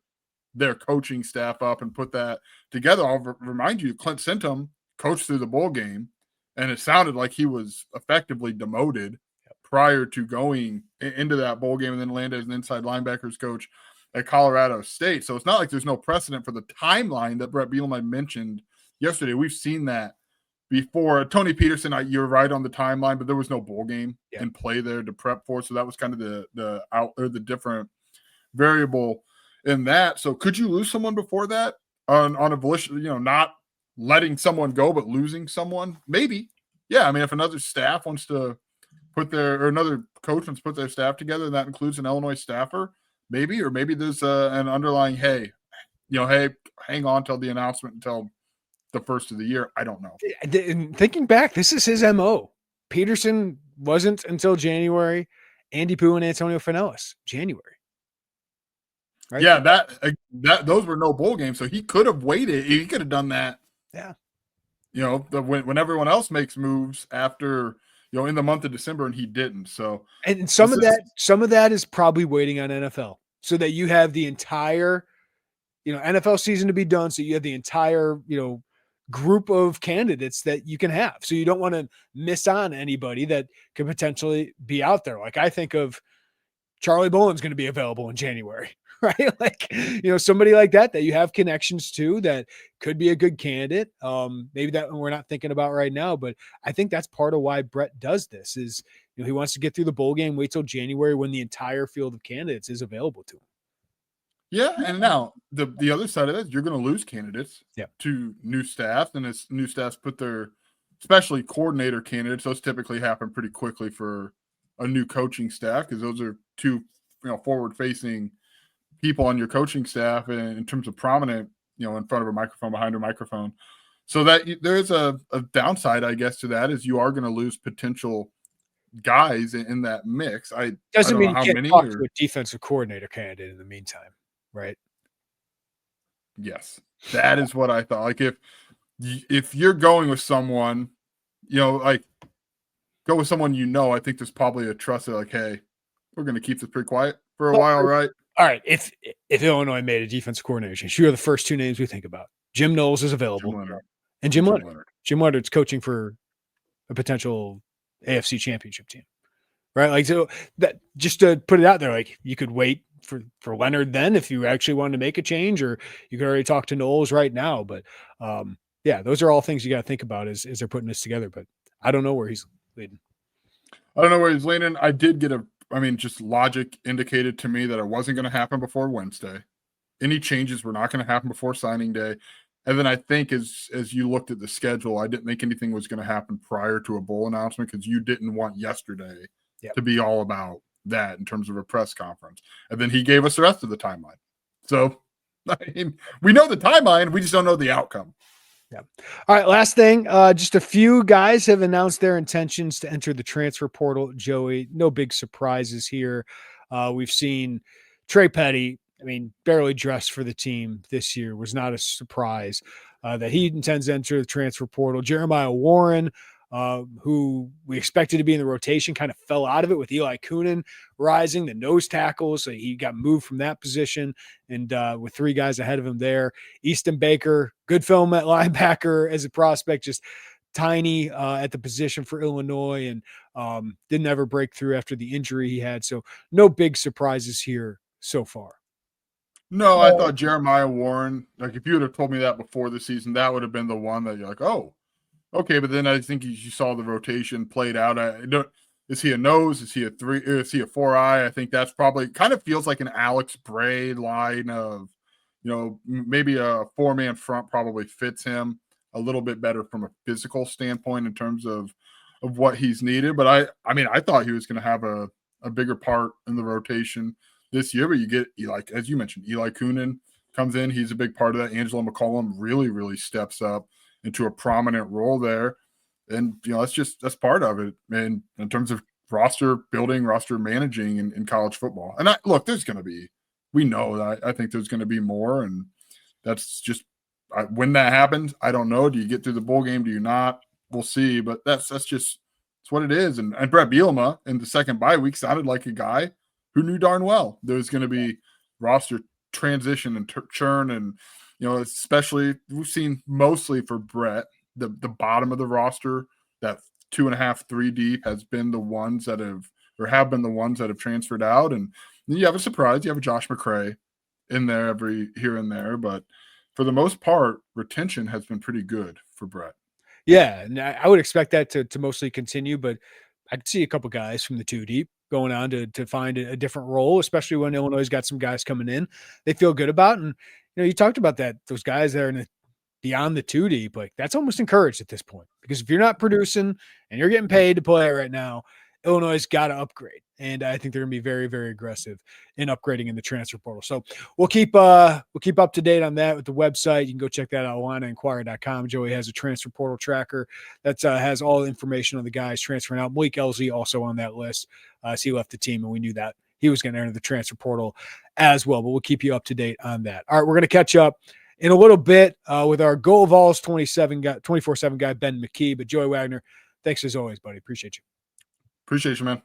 their coaching staff up and put that together? I'll remind you, Clint Sintum coached through the bowl game, and it sounded like he was effectively demoted prior to going into that bowl game, and then landed as an inside linebackers coach at Colorado State. So it's not like there's no precedent for the timeline that Brett Bielema mentioned yesterday. We've seen that before. Tony Peterson, you're right on the timeline, but there was no bowl game in play there to prep for. So that was kind of the different variable in that. So could you lose someone before that on a volition, not letting someone go, but losing someone? Maybe. Yeah. I mean, if another staff wants to another coach wants to put their staff together, and that includes an Illinois staffer, maybe, or maybe there's an underlying, hey, hang on till the announcement until the first of the year. I don't know. And thinking back, this is his MO. Peterson wasn't until January. Andy Poo and Antonio Finellis, January. Right? Yeah, that those were no bowl games, so he could have waited. He could have done that. Yeah. When everyone else makes moves after, in the month of December, and he didn't. So, and some of that is probably waiting on NFL, so that you have the entire, NFL season to be done. So you have the entire, group of candidates that you can have. So you don't want to miss on anybody that could potentially be out there. Like I think of Charlie Bowen's going to be available in January, right? Like, somebody like that you have connections to that could be a good candidate. Maybe that we're not thinking about right now, but I think that's part of why Brett does this is, he wants to get through the bowl game, wait till January when the entire field of candidates is available to him. Yeah. And now the other side of that, you're going to lose candidates to new staff, and as new staffs put their, especially coordinator candidates, those typically happen pretty quickly for a new coaching staff, because those are two, forward-facing people on your coaching staff in terms of prominent, in front of a microphone, behind a microphone. So that there is a downside, I guess, to that, is you are going to lose potential guys in that mix. Doesn't mean you can't talk to a defensive coordinator candidate in the meantime, right? Yes, that is what I thought. Like if you're going with someone, like go with someone, I think there's probably a trust that, like, hey, we're going to keep this pretty quiet for a while, right? All right. If Illinois made a defensive coordinator change, who are the first two names we think about? Jim Knowles is available, and Jim Leonard. Jim Leonard's coaching for a potential AFC championship team, right? Like, so that, just to put it out there, like you could wait for Leonard then if you actually wanted to make a change, or you could already talk to Knowles right now. But those are all things you got to think about as they're putting this together. But I don't know where he's leading. I don't know where he's leaning. I did get just logic indicated to me that it wasn't going to happen before Wednesday. Any changes were not going to happen before signing day. And then I think as you looked at the schedule, I didn't think anything was going to happen prior to a bowl announcement, because you didn't want yesterday to be all about that in terms of a press conference. And then he gave us the rest of the timeline. So, I mean, we know the timeline. We just don't know the outcome. Yeah. All right. Last thing, just a few guys have announced their intentions to enter the transfer portal. Joey, no big surprises here. We've seen Trey Petty, barely dressed for the team this year. Was not a surprise that he intends to enter the transfer portal. Jeremiah Warren, who we expected to be in the rotation, kind of fell out of it with Eli Coonan rising, the nose tackle. So he got moved from that position, and with three guys ahead of him there. Easton Baker, good film at linebacker as a prospect, just tiny at the position for Illinois, and didn't ever break through after the injury he had. So no big surprises here so far. No, I thought Jeremiah Warren, like if you would have told me that before the season, that would have been the one that you're like, oh, okay. But then I think you saw the rotation played out. Is he a nose? Is he a 3? Is he a 4-eye? I think that's probably kind of feels like an Alex Bray line of, maybe a 4-man front probably fits him a little bit better from a physical standpoint in terms of what he's needed. But I thought he was going to have a bigger part in the rotation this year. But you get as you mentioned, Eli Coonan comes in. He's a big part of that. Angelo McCollum really, really steps up into a prominent role there. And, that's part of it. And in terms of roster building, roster managing in college football. And we know that I think there's going to be more. And that's just when that happens. I don't know. Do you get through the bowl game? Do you not? We'll see. But that's what it is. And Brett Bielema in the second bye week sounded like a guy who knew darn well there was going to be roster transition and churn. And, especially we've seen mostly for Brett, the bottom of the roster, that 2.5, 3 deep have been the ones that have transferred out. And you have a surprise. You have a Josh McCray in there every here and there. But for the most part, retention has been pretty good for Brett. Yeah, and I would expect that to mostly continue, but I could see a couple guys from the 2 deep going on to find a different role, especially when Illinois' got some guys coming in they feel good about. And, you talked about that, those guys that are beyond the 2 deep, like that's almost encouraged at this point, because if you're not producing and you're getting paid to play right now, Illinois' got to upgrade. And I think they're going to be very, very aggressive in upgrading in the transfer portal. So we'll keep up to date on that with the website. You can go check that out, IlliniInquirer.com. Joey has a transfer portal tracker that has all the information on the guys transferring out. Malik Elzy also on that list. So he left the team, and we knew that he was going to enter the transfer portal as well. But we'll keep you up to date on that. All right, we're going to catch up in a little bit with our Go Vols 24/7 guy, Ben McKee. But Joey Wagner, thanks as always, buddy. Appreciate you. Appreciate you, man.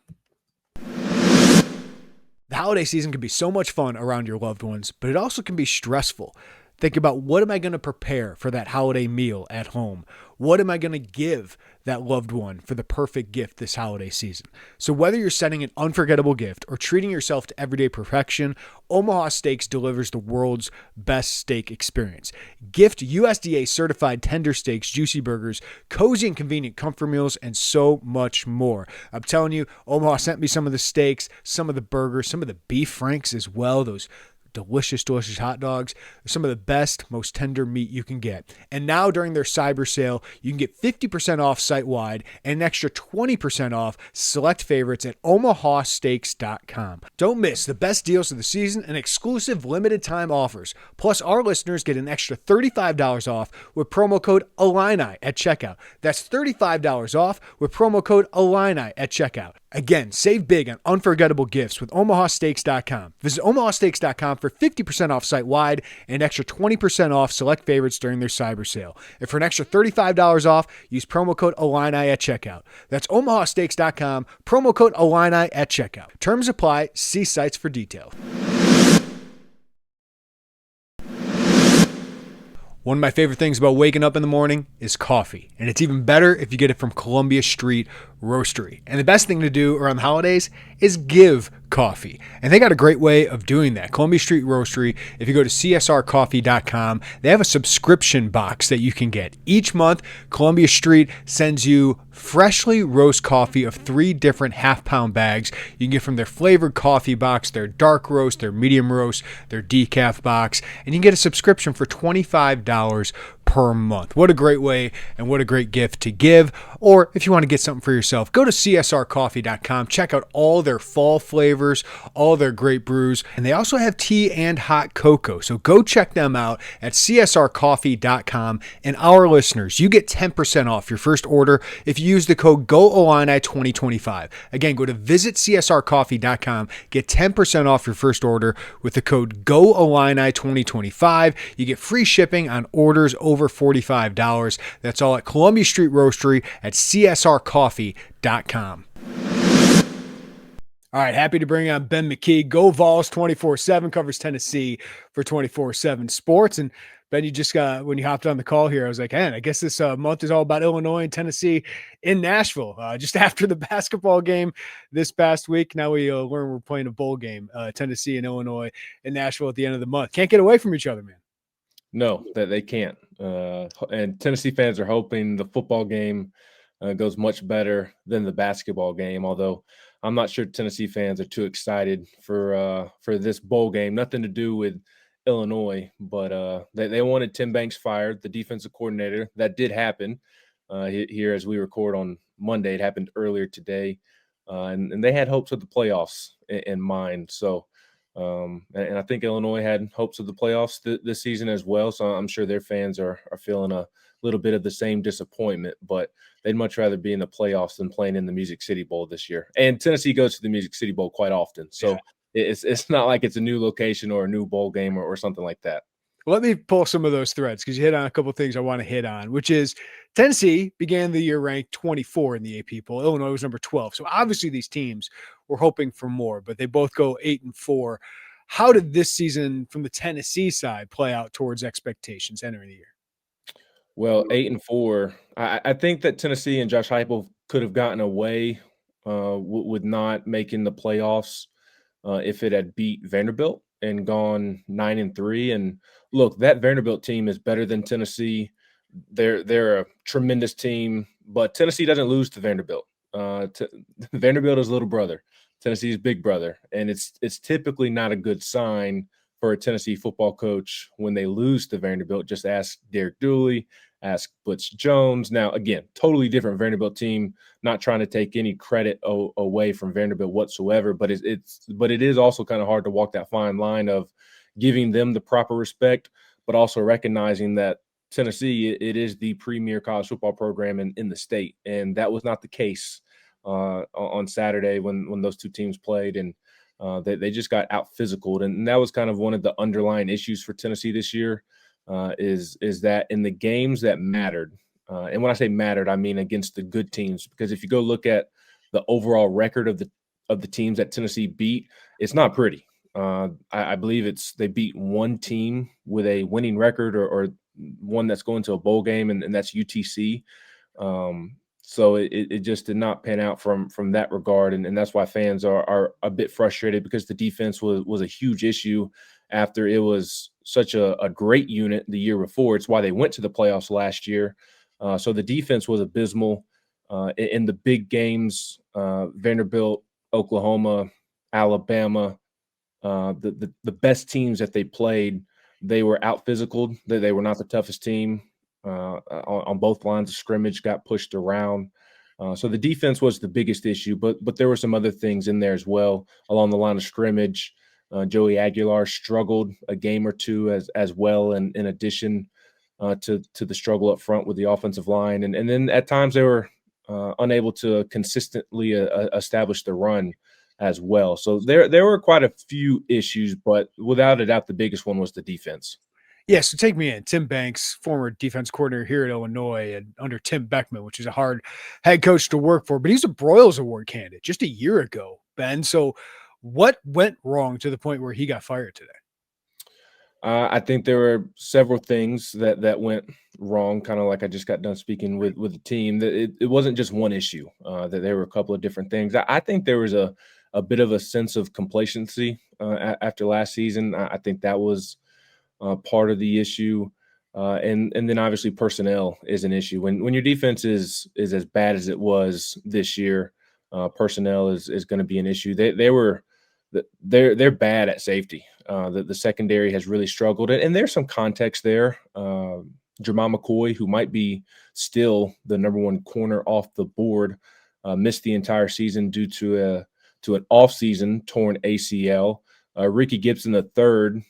The holiday season can be so much fun around your loved ones, but it also can be stressful. Think about, what am I going to prepare for that holiday meal at home? What am I going to give that loved one for the perfect gift this holiday season? So whether you're setting an unforgettable gift or treating yourself to everyday perfection, Omaha Steaks delivers the world's best steak experience. Gift USDA certified tender steaks, juicy burgers, cozy and convenient comfort meals, and so much more. I'm telling you, Omaha sent me some of the steaks, some of the burgers, some of the beef franks as well. Those delicious, delicious hot dogs. They're some of the best, most tender meat you can get. And now during their cyber sale, you can get 50% off site-wide and an extra 20% off select favorites at omahasteaks.com. Don't miss the best deals of the season and exclusive limited time offers. Plus, our listeners get an extra $35 off with promo code Illini at checkout. That's $35 off with promo code Illini at checkout. Again, save big on unforgettable gifts with omahasteaks.com. Visit omahasteaks.com for 50% off site-wide and an extra 20% off select favorites during their cyber sale. And for an extra $35 off, use promo code Illini at checkout. That's omahasteaks.com, promo code Illini at checkout. Terms apply. See sites for details. One of my favorite things about waking up in the morning is coffee. And it's even better if you get it from Columbia Street Roastery. And the best thing to do around the holidays is give coffee. And they got a great way of doing that. Columbia Street Roastery, if you go to csrcoffee.com, they have a subscription box that you can get. Each month, Columbia Street sends you freshly roast coffee of 3 different half-pound bags. You can get from their flavored coffee box, their dark roast, their medium roast, their decaf box, and you can get a subscription for $25 per month. What a great way and what a great gift to give. Or if you want to get something for yourself, go to csrcoffee.com. Check out all their fall flavors, all their great brews, and they also have tea and hot cocoa. So go check them out at csrcoffee.com. And our listeners, you get 10% off your first order if you use the code GOILLINI2025. Again, go to csrcoffee.com. Get 10% off your first order with the code GOILLINI2025. You get free shipping on orders over $45. That's all at Columbia Street Roastery at csrcoffee.com. All right, happy to bring on Ben McKee. Go Vols 24/7, covers Tennessee for 24/7 Sports. And Ben, you just got, when you hopped on the call here, I was like, man, I guess this month is all about Illinois and Tennessee in Nashville. Just after the basketball game this past week, now we learn we're playing a bowl game, Tennessee and Illinois in Nashville at the end of the month. Can't get away from each other, man. No, that they can't. And Tennessee fans are hoping the football game goes much better than the basketball game, although I'm not sure Tennessee fans are too excited for this bowl game. Nothing to do with Illinois, but they wanted Tim Banks fired, the defensive coordinator. That did happen here as we record on Monday. It happened earlier today, and they had hopes of the playoffs in mind. So, and I think Illinois had hopes of the playoffs this season as well. So I'm sure their fans are feeling a little bit of the same disappointment, but they'd much rather be in the playoffs than playing in the Music City Bowl this year. And Tennessee goes to the Music City Bowl quite often. So Yeah. It's not like it's a new location or a new bowl game or something like that. Let me pull some of those threads because you hit on a couple of things I want to hit on, which is Tennessee began the year ranked 24 in the AP poll. Illinois was number 12. So obviously these teams were hoping for more, but they both go 8-4. How did this season from the Tennessee side play out towards expectations entering the year? Well, 8-4. I think that Tennessee and Josh Heupel could have gotten away with not making the playoffs if it had beat Vanderbilt and gone 9-3. And look, that Vanderbilt team is better than Tennessee. They're a tremendous team, but Tennessee doesn't lose to Vanderbilt. Vanderbilt is little brother. Tennessee's big brother, and it's typically not a good sign for a Tennessee football coach when they lose to Vanderbilt. Just ask Derek Dooley, ask Butch Jones. Now, again, totally different Vanderbilt team. Not trying to take any credit away from Vanderbilt whatsoever, but it is also kind of hard to walk that fine line of giving them the proper respect, but also recognizing that Tennessee, it is the premier college football program in the state, and that was not the case on Saturday when those two teams played, and they just got out physicaled, and that was kind of one of the underlying issues for Tennessee this year. Is that in the games that mattered, and when I say mattered, I mean against the good teams. Because if you go look at the overall record of the teams that Tennessee beat, it's not pretty. I believe they beat one team with a winning record or one that's going to a bowl game, and that's UTC. So it just did not pan out from that regard, and that's why fans are a bit frustrated because the defense was a huge issue after it was such a great unit the year before. It's why they went to the playoffs last year. So the defense was abysmal in the big games. Vanderbilt, Oklahoma, Alabama, the best teams that they played, they were out physicaled. They were not the toughest team. On both lines of scrimmage, got pushed around. So the defense was the biggest issue, but there were some other things in there as well. Along the line of scrimmage, Joey Aguilar struggled a game or two as well, and in addition to the struggle up front with the offensive line. And then at times they were unable to consistently establish the run as well. So there were quite a few issues, but without a doubt, the biggest one was the defense. Yeah, so take me in. Tim Banks, former defense coordinator here at Illinois and under Tim Beckman, which is a hard head coach to work for, but he's a Broyles Award candidate just a year ago, Ben. So what went wrong to the point where he got fired today? I think there were several things that went wrong, kind of like I just got done speaking with the team. That it wasn't just one issue, that there were a couple of different things. I think there was a bit of a sense of complacency after last season. I think that was part of the issue, and then obviously personnel is an issue. When your defense is as bad as it was this year, personnel is going to be an issue. They're bad at safety. The secondary has really struggled, and there's some context there. Jamal McCoy, who might be still the number one corner off the board, missed the entire season due to an off-season torn ACL. Ricky Gibson III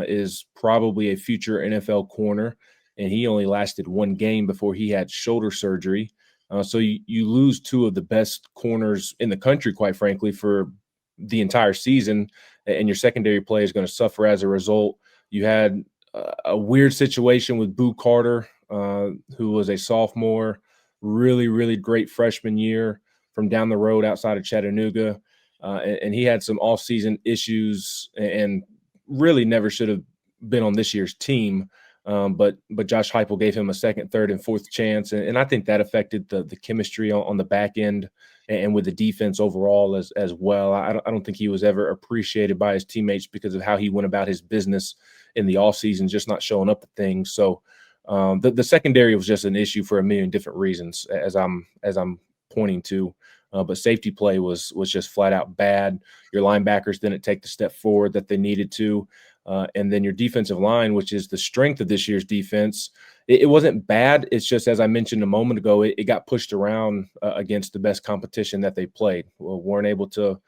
is probably a future NFL corner, and he only lasted one game before he had shoulder surgery. So you lose two of the best corners in the country, quite frankly, for the entire season, and your secondary play is going to suffer as a result. You had a weird situation with Boo Carter, who was a sophomore, really, really great freshman year from down the road outside of Chattanooga, and he had some off-season issues and really never should have been on this year's team. But Josh Heupel gave him a second, third, and fourth chance, and I think that affected the chemistry on the back end and with the defense overall as well. I don't think he was ever appreciated by his teammates because of how he went about his business in the offseason, just not showing up at things. So the secondary was just an issue for a million different reasons, as I'm pointing to. But safety play was just flat out bad. Your linebackers didn't take the step forward that they needed to. And then your defensive line, which is the strength of this year's defense, it wasn't bad. It's just, as I mentioned a moment ago, it got pushed around against the best competition that they played. Weren't able to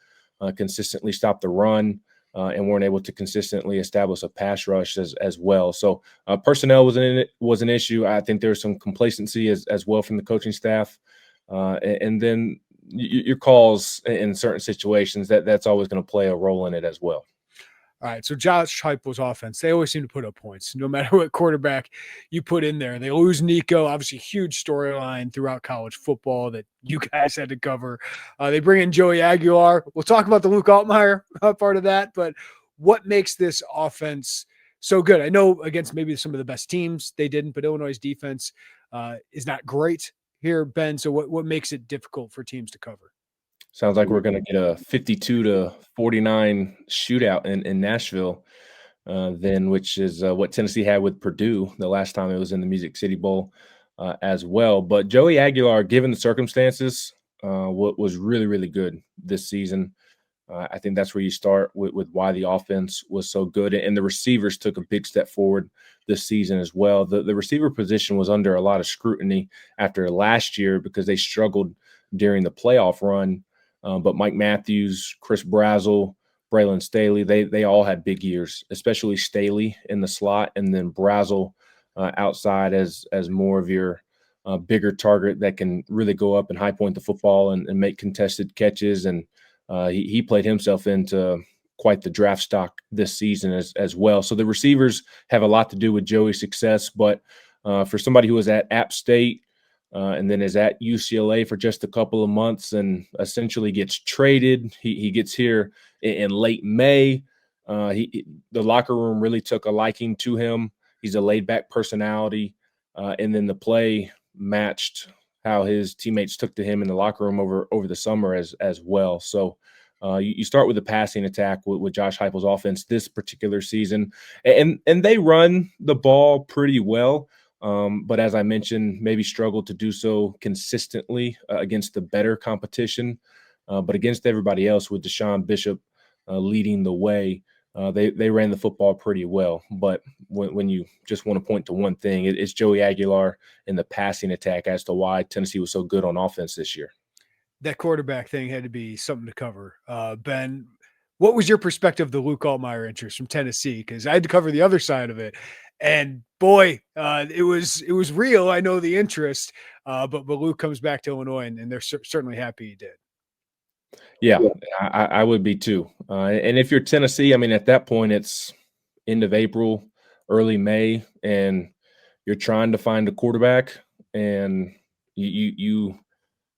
consistently stop the run and weren't able to consistently establish a pass rush as well. So personnel was an issue. I think there was some complacency as well from the coaching staff. And then your calls in certain situations, that's always going to play a role in it as well. All right, so Josh Heupel's offense, they always seem to put up points, no matter what quarterback you put in there. They lose Nico, obviously huge storyline throughout college football that you guys had to cover. They bring in Joey Aguilar. We'll talk about the Luke Altmaier part of that, but what makes this offense so good? I know against maybe some of the best teams they didn't, but Illinois' defense is not great here, Ben. So what makes it difficult for teams to cover? Sounds like we're going to get a 52-49 shootout in Nashville, then, which is what Tennessee had with Purdue the last time it was in the Music City Bowl as well. But Joey Aguilar, given the circumstances, was really, really good this season. I think that's where you start with why the offense was so good. And the receivers took a big step forward this season as well. The receiver position was under a lot of scrutiny after last year because they struggled during the playoff run. But Mike Matthews, Chris Brazel, Braylon Staley, they all had big years, especially Staley in the slot, and then Brazel outside as more of your bigger target that can really go up and high point the football and make contested catches. And he played himself into quite the draft stock this season as well. So the receivers have a lot to do with Joey's success. But for somebody who was at App State, and then is at UCLA for just a couple of months and essentially gets traded. He gets here in late May. The locker room really took a liking to him. He's a laid-back personality, and then the play matched how his teammates took to him in the locker room over the summer as well. So you start with the passing attack with Josh Heupel's offense this particular season, and they run the ball pretty well. But as I mentioned, maybe struggled to do so consistently against the better competition. But against everybody else, with Deshaun Bishop leading the way, they ran the football pretty well. But when you just want to point to one thing, it's Joey Aguilar in the passing attack as to why Tennessee was so good on offense this year. That quarterback thing had to be something to cover. Ben, what was your perspective of the Luke Altmaier interest from Tennessee? Because I had to cover the other side of it. And boy, it was real. I know the interest, but Luke comes back to Illinois, and they're certainly happy he did. Yeah, I would be too. And if you're Tennessee, I mean, at that point, it's end of April, early May, and you're trying to find a quarterback, and you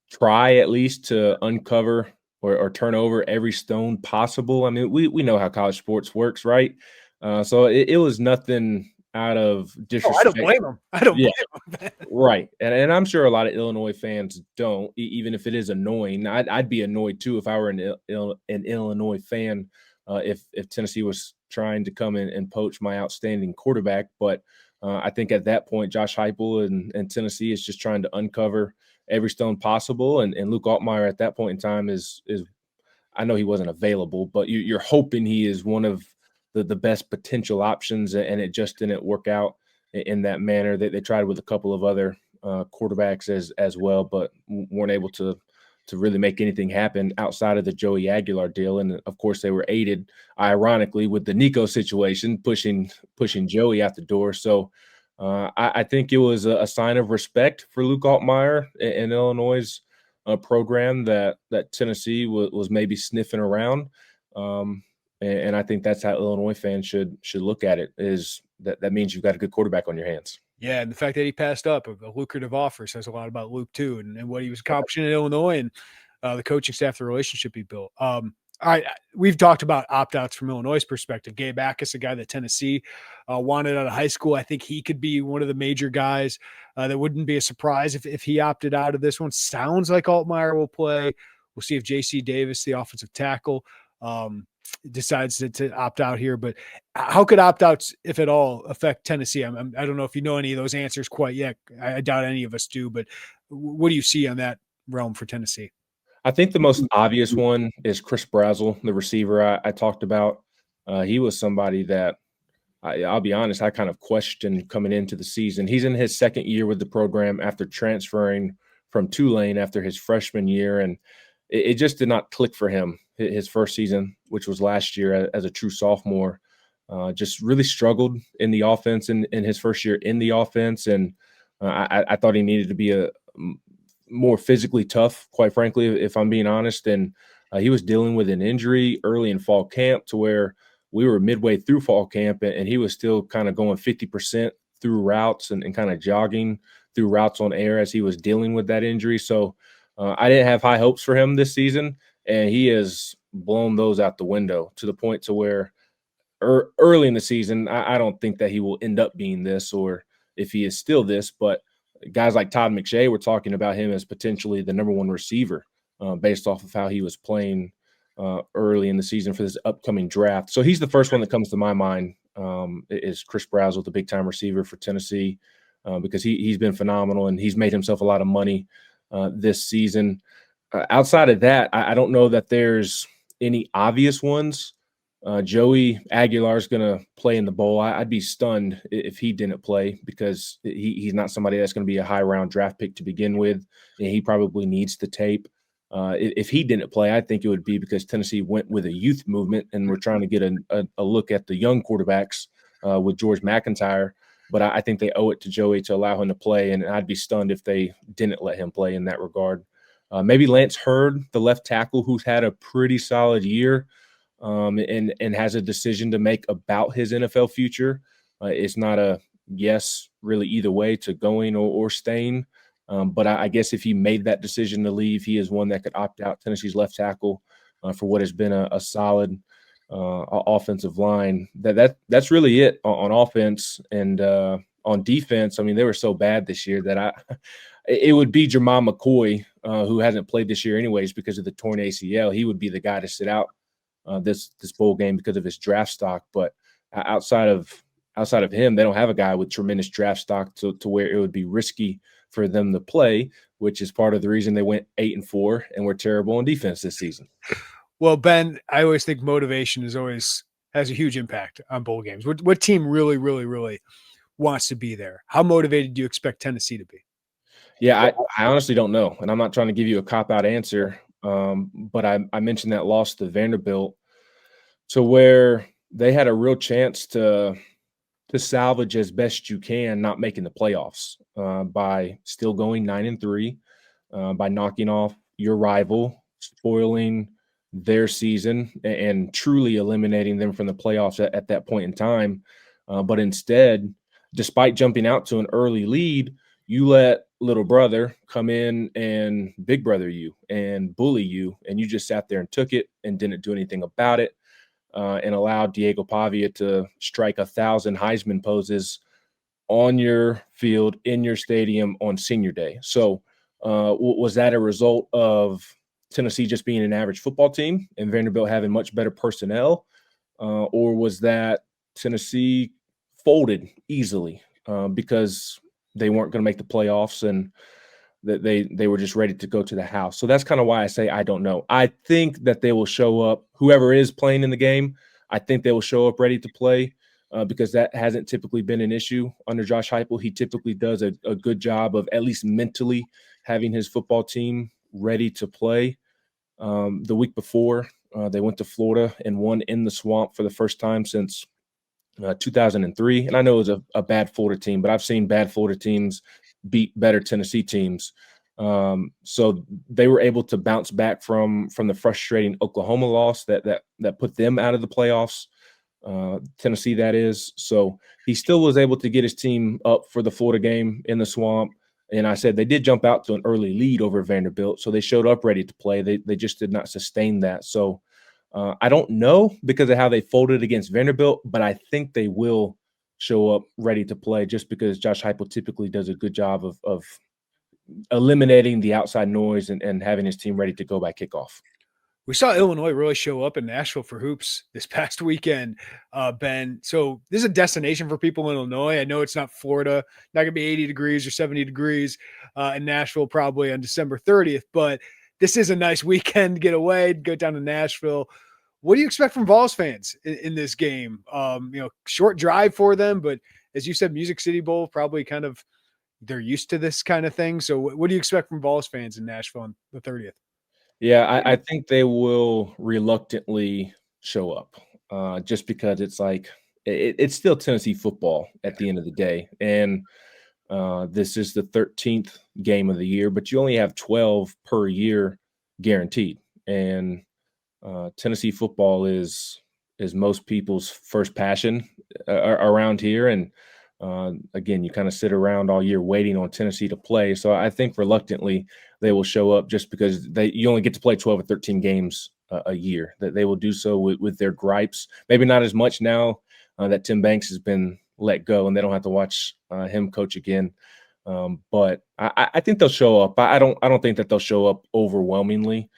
try at least to uncover or turn over every stone possible. I mean, we know how college sports works, right? So it was nothing out of disrespect. I don't blame him. I don't blame him. Right. And I'm sure a lot of Illinois fans don't, even if it is annoying. I'd be annoyed too if I were an Illinois fan, if Tennessee was trying to come in and poach my outstanding quarterback. But I think at that point, Josh Heupel and Tennessee is just trying to uncover every stone possible. And Luke Altmaier at that point in time is I know he wasn't available, but you're hoping he is one of the best potential options, and it just didn't work out in that manner. They tried with a couple of other quarterbacks as well, but weren't able to really make anything happen outside of the Joey Aguilar deal. And of course, they were aided, ironically, with the Nico situation, pushing Joey out the door. So I think it was a sign of respect for Luke Altmaier and Illinois' program that Tennessee was maybe sniffing around. And I think that's how Illinois fans should look at it, is that means you've got a good quarterback on your hands. Yeah, and the fact that he passed up a lucrative offer says a lot about Luke too, and what he was accomplishing in Illinois, and the coaching staff, the relationship he built. All right, we've talked about opt-outs from Illinois' perspective. Gabe Ackus, a guy that Tennessee wanted out of high school. I think he could be one of the major guys. That wouldn't be a surprise if he opted out of this one. Sounds like Altmaier will play. We'll see if J.C. Davis, the offensive tackle, decides to opt out here. But how could opt-outs, if at all, affect Tennessee? I don't know if you know any of those answers quite yet. I doubt any of us do, but what do you see on that realm for Tennessee? I think the most obvious one is Chris Brazel, the receiver I talked about. He was somebody that I'll be honest, I kind of questioned coming into the season. He's in his second year with the program after transferring from Tulane after his freshman year, and it just did not click for him. His first season, which was last year as a true sophomore, just really struggled in the offense in his first year in the offense, and I thought he needed to be a more physically tough, quite frankly, if I'm being honest. And he was dealing with an injury early in fall camp to where we were midway through fall camp and he was still kind of going 50% through routes and kind of jogging through routes on air as he was dealing with that injury. So I didn't have high hopes for him this season, and he has blown those out the window to the point to where early in the season, I don't think that he will end up being this, or if he is still this, but guys like Todd McShay were talking about him as potentially the number one receiver based off of how he was playing early in the season for this upcoming draft. So he's the first one that comes to my mind is Chris Brazzell, the big-time receiver for Tennessee, because he's been phenomenal and he's made himself a lot of money this season. Outside of that, I don't know that there's any obvious ones. Joey Aguilar is going to play in the bowl. I'd be stunned if he didn't play because he's not somebody that's going to be a high-round draft pick to begin with, and he probably needs the tape. If he didn't play, I think it would be because Tennessee went with a youth movement and we're trying to get a look at the young quarterbacks with George McIntyre. But I think they owe it to Joey to allow him to play, and I'd be stunned if they didn't let him play in that regard. Maybe Lance Hurd, the left tackle, who's had a pretty solid year and has a decision to make about his NFL future. It's not a yes really either way to going or staying. But I guess if he made that decision to leave, he is one that could opt out. Tennessee's left tackle for what has been a solid offensive line. That's really it on offense. And on defense, I mean, they were so bad this year that it would be Jermon McCoy, who hasn't played this year anyways because of the torn ACL. He would be the guy to sit out this bowl game because of his draft stock. But outside of him, they don't have a guy with tremendous draft stock to where it would be risky for them to play, which is part of the reason they went 8-4 and were terrible on defense this season. Well, Ben, I always think motivation has a huge impact on bowl games. What team really, really, really wants to be there? How motivated do you expect Tennessee to be? Yeah, I honestly don't know, and I'm not trying to give you a cop-out answer, but I mentioned that loss to Vanderbilt to where they had a real chance to salvage as best you can, not making the playoffs by still going 9-3, by knocking off your rival, spoiling their season, and truly eliminating them from the playoffs at that point in time. But instead, despite jumping out to an early lead, you let little brother come in and big brother you and bully you, and you just sat there and took it and didn't do anything about it. And allowed Diego Pavia to strike 1,000 Heisman poses on your field, in your stadium on senior day. So was that a result of Tennessee just being an average football team and Vanderbilt having much better personnel? Or was that Tennessee folded easily because they weren't going to make the playoffs and that they were just ready to go to the house? So that's kind of why I say I don't know. I think that they will show up, whoever is playing in the game, I think they will show up ready to play because that hasn't typically been an issue under Josh Heupel. He typically does a good job of at least mentally having his football team ready to play. The week before, they went to Florida and won in the Swamp for the first time since 2003. And I know it was a bad Florida team, but I've seen bad Florida teams beat better Tennessee teams. So they were able to bounce back from the frustrating Oklahoma loss that put them out of the playoffs. Tennessee, that is. So he still was able to get his team up for the Florida game in the Swamp. And I said they did jump out to an early lead over Vanderbilt, so they showed up ready to play. They just did not sustain that. So I don't know because of how they folded against Vanderbilt, but I think they will show up ready to play just because Josh Heupel typically does a good job of eliminating the outside noise and having his team ready to go by kickoff. We saw Illinois really show up in Nashville for hoops this past weekend, Ben. So this is a destination for people in Illinois. I know it's not Florida, not going to be 80 degrees or 70 degrees in Nashville probably on December 30th, but this is a nice weekend to get away, go down to Nashville. What do you expect from Vols fans in this game? Short drive for them, but as you said, Music City Bowl, probably kind of they're used to this kind of thing. So what do you expect from Vols fans in Nashville on the 30th? Yeah, I think they will reluctantly show up, just because it's like it's still Tennessee football at the end of the day, and this is the 13th game of the year, but you only have 12 per year guaranteed, and Tennessee football is most people's first passion around here, and again, you kind of sit around all year waiting on Tennessee to play. So I think reluctantly they will show up just because you only get to play 12 or 13 games a year. That they will do so with their gripes. Maybe not as much now that Tim Banks has been let go and they don't have to watch him coach again. But I think they'll show up. I don't think that they'll show up overwhelmingly.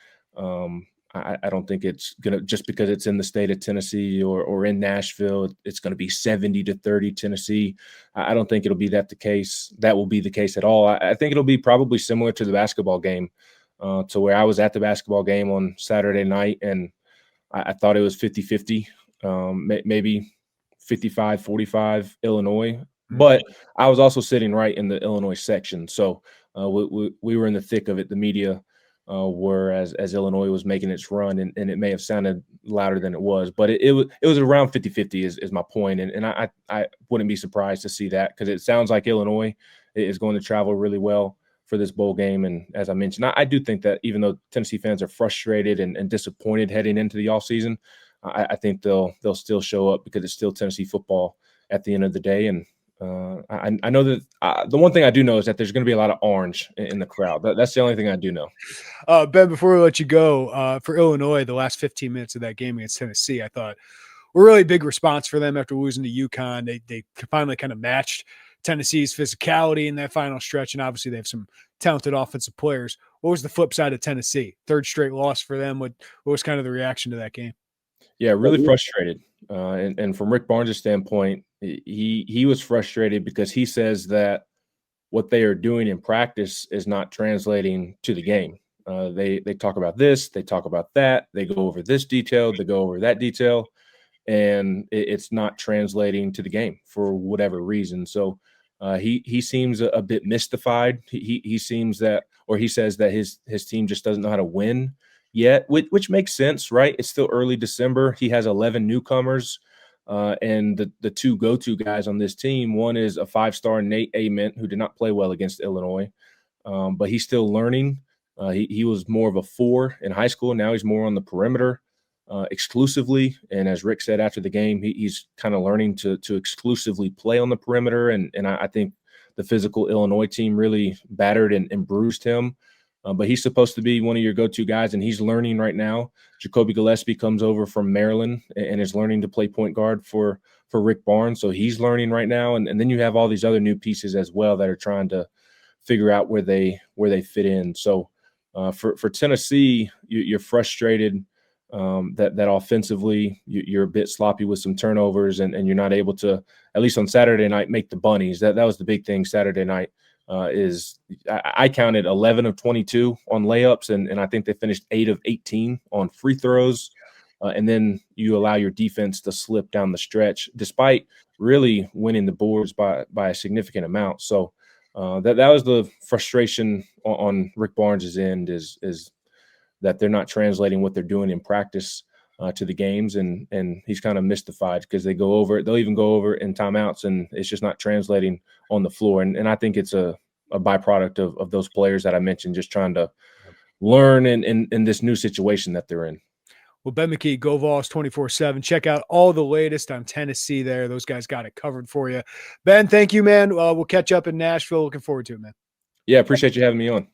I don't think it's gonna, just because it's in the state of Tennessee or in Nashville, it's gonna be 70-30 Tennessee. I don't think it'll be the case. That will be the case at all. I think it'll be probably similar to the basketball game, to where I was at the basketball game on Saturday night, and I thought it was 50-50, maybe 55-45 Illinois. But I was also sitting right in the Illinois section, so we were in the thick of it. The media were as Illinois was making its run, and it may have sounded louder than it was, but it was around 50-50 is my point, and I wouldn't be surprised to see that, because it sounds like Illinois is going to travel really well for this bowl game. And as I mentioned, I do think that even though Tennessee fans are frustrated and disappointed heading into the offseason, I think they'll still show up, because it's still Tennessee football at the end of the day. And I know that the one thing I do know is that there's going to be a lot of orange in the crowd. That's the only thing I do know. Ben, before we let you go, for Illinois, the last 15 minutes of that game against Tennessee, I thought were really big response for them after losing to UConn. They finally kind of matched Tennessee's physicality in that final stretch, and obviously they have some talented offensive players. What was the flip side of Tennessee? Third straight loss for them. What was kind of the reaction to that game? Yeah, really frustrated. And from Rick Barnes' standpoint, he was frustrated because he says that what they are doing in practice is not translating to the game. They talk about this, they talk about that, they go over this detail, they go over that detail, and it's not translating to the game for whatever reason. So he seems a bit mystified. He seems that, or he says that his team just doesn't know how to win yet, which makes sense, right? It's still early December. He has 11 newcomers, and the two go-to guys on this team, one is a five-star Nate Ament, who did not play well against Illinois, but he's still learning. He was more of a 4 in high school. Now he's more on the perimeter exclusively. And as Rick said after the game, he's kind of learning to exclusively play on the perimeter. And I think the physical Illinois team really battered and bruised him. But he's supposed to be one of your go-to guys, and he's learning right now. Jacoby Gillespie comes over from Maryland and is learning to play point guard for Rick Barnes. So he's learning right now. And then you have all these other new pieces as well that are trying to figure out where they fit in. So for Tennessee, you're frustrated that offensively you're a bit sloppy with some turnovers, and you're not able to, at least on Saturday night, make the bunnies. That was the big thing Saturday night. I counted 11 of 22 on layups, and I think they finished 8 of 18 on free throws. And then you allow your defense to slip down the stretch, despite really winning the boards by a significant amount. So that was the frustration on Rick Barnes' end, is that they're not translating what they're doing in practice to the games, and he's kind of mystified because they'll even go over it in timeouts, and it's just not translating on the floor. And I think it's a byproduct of those players that I mentioned, just trying to learn in this new situation that they're in. Well, Ben McKee, Go Vols 24/7. Check out all the latest on Tennessee there. Those guys got it covered for you. Ben, thank you, man. We'll catch up in Nashville. Looking forward to it, man. Yeah, appreciate you having me on.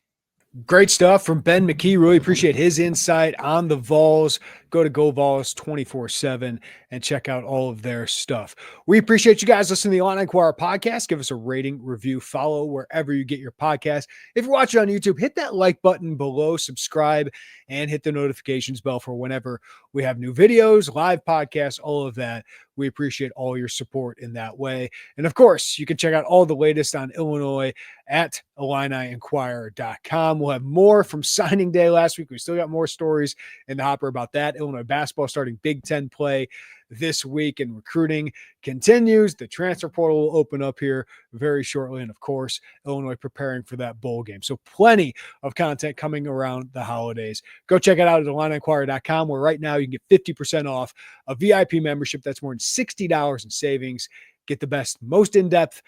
Great stuff from Ben McKee. Really appreciate his insight on the Vols. Go to Go Vols 24/7 and check out all of their stuff. We appreciate you guys listening to the Illini Inquirer podcast. Give us a rating, review, follow wherever you get your podcast. If you're watching on YouTube, hit that like button below, subscribe, and hit the notifications bell for whenever we have new videos, live podcasts, all of that. We appreciate all your support in that way. And of course, you can check out all the latest on Illinois at IlliniInquirer.com. We'll have more from signing day last week. We still got more stories in the hopper about that Illinois basketball starting Big Ten play this week, and recruiting continues. The transfer portal will open up here very shortly. And of course, Illinois preparing for that bowl game. So plenty of content coming around the holidays. Go check it out at IlliniInquirer.com, where right now you can get 50% off a VIP membership. That's more than $60 in savings. Get the best, most in-depth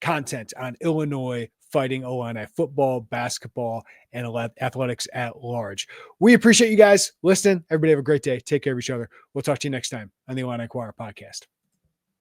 content on Illinois Fighting Illini football, basketball, and athletics at large. We appreciate you guys listening. Everybody have a great day. Take care of each other. We'll talk to you next time on the Illini Inquirer podcast.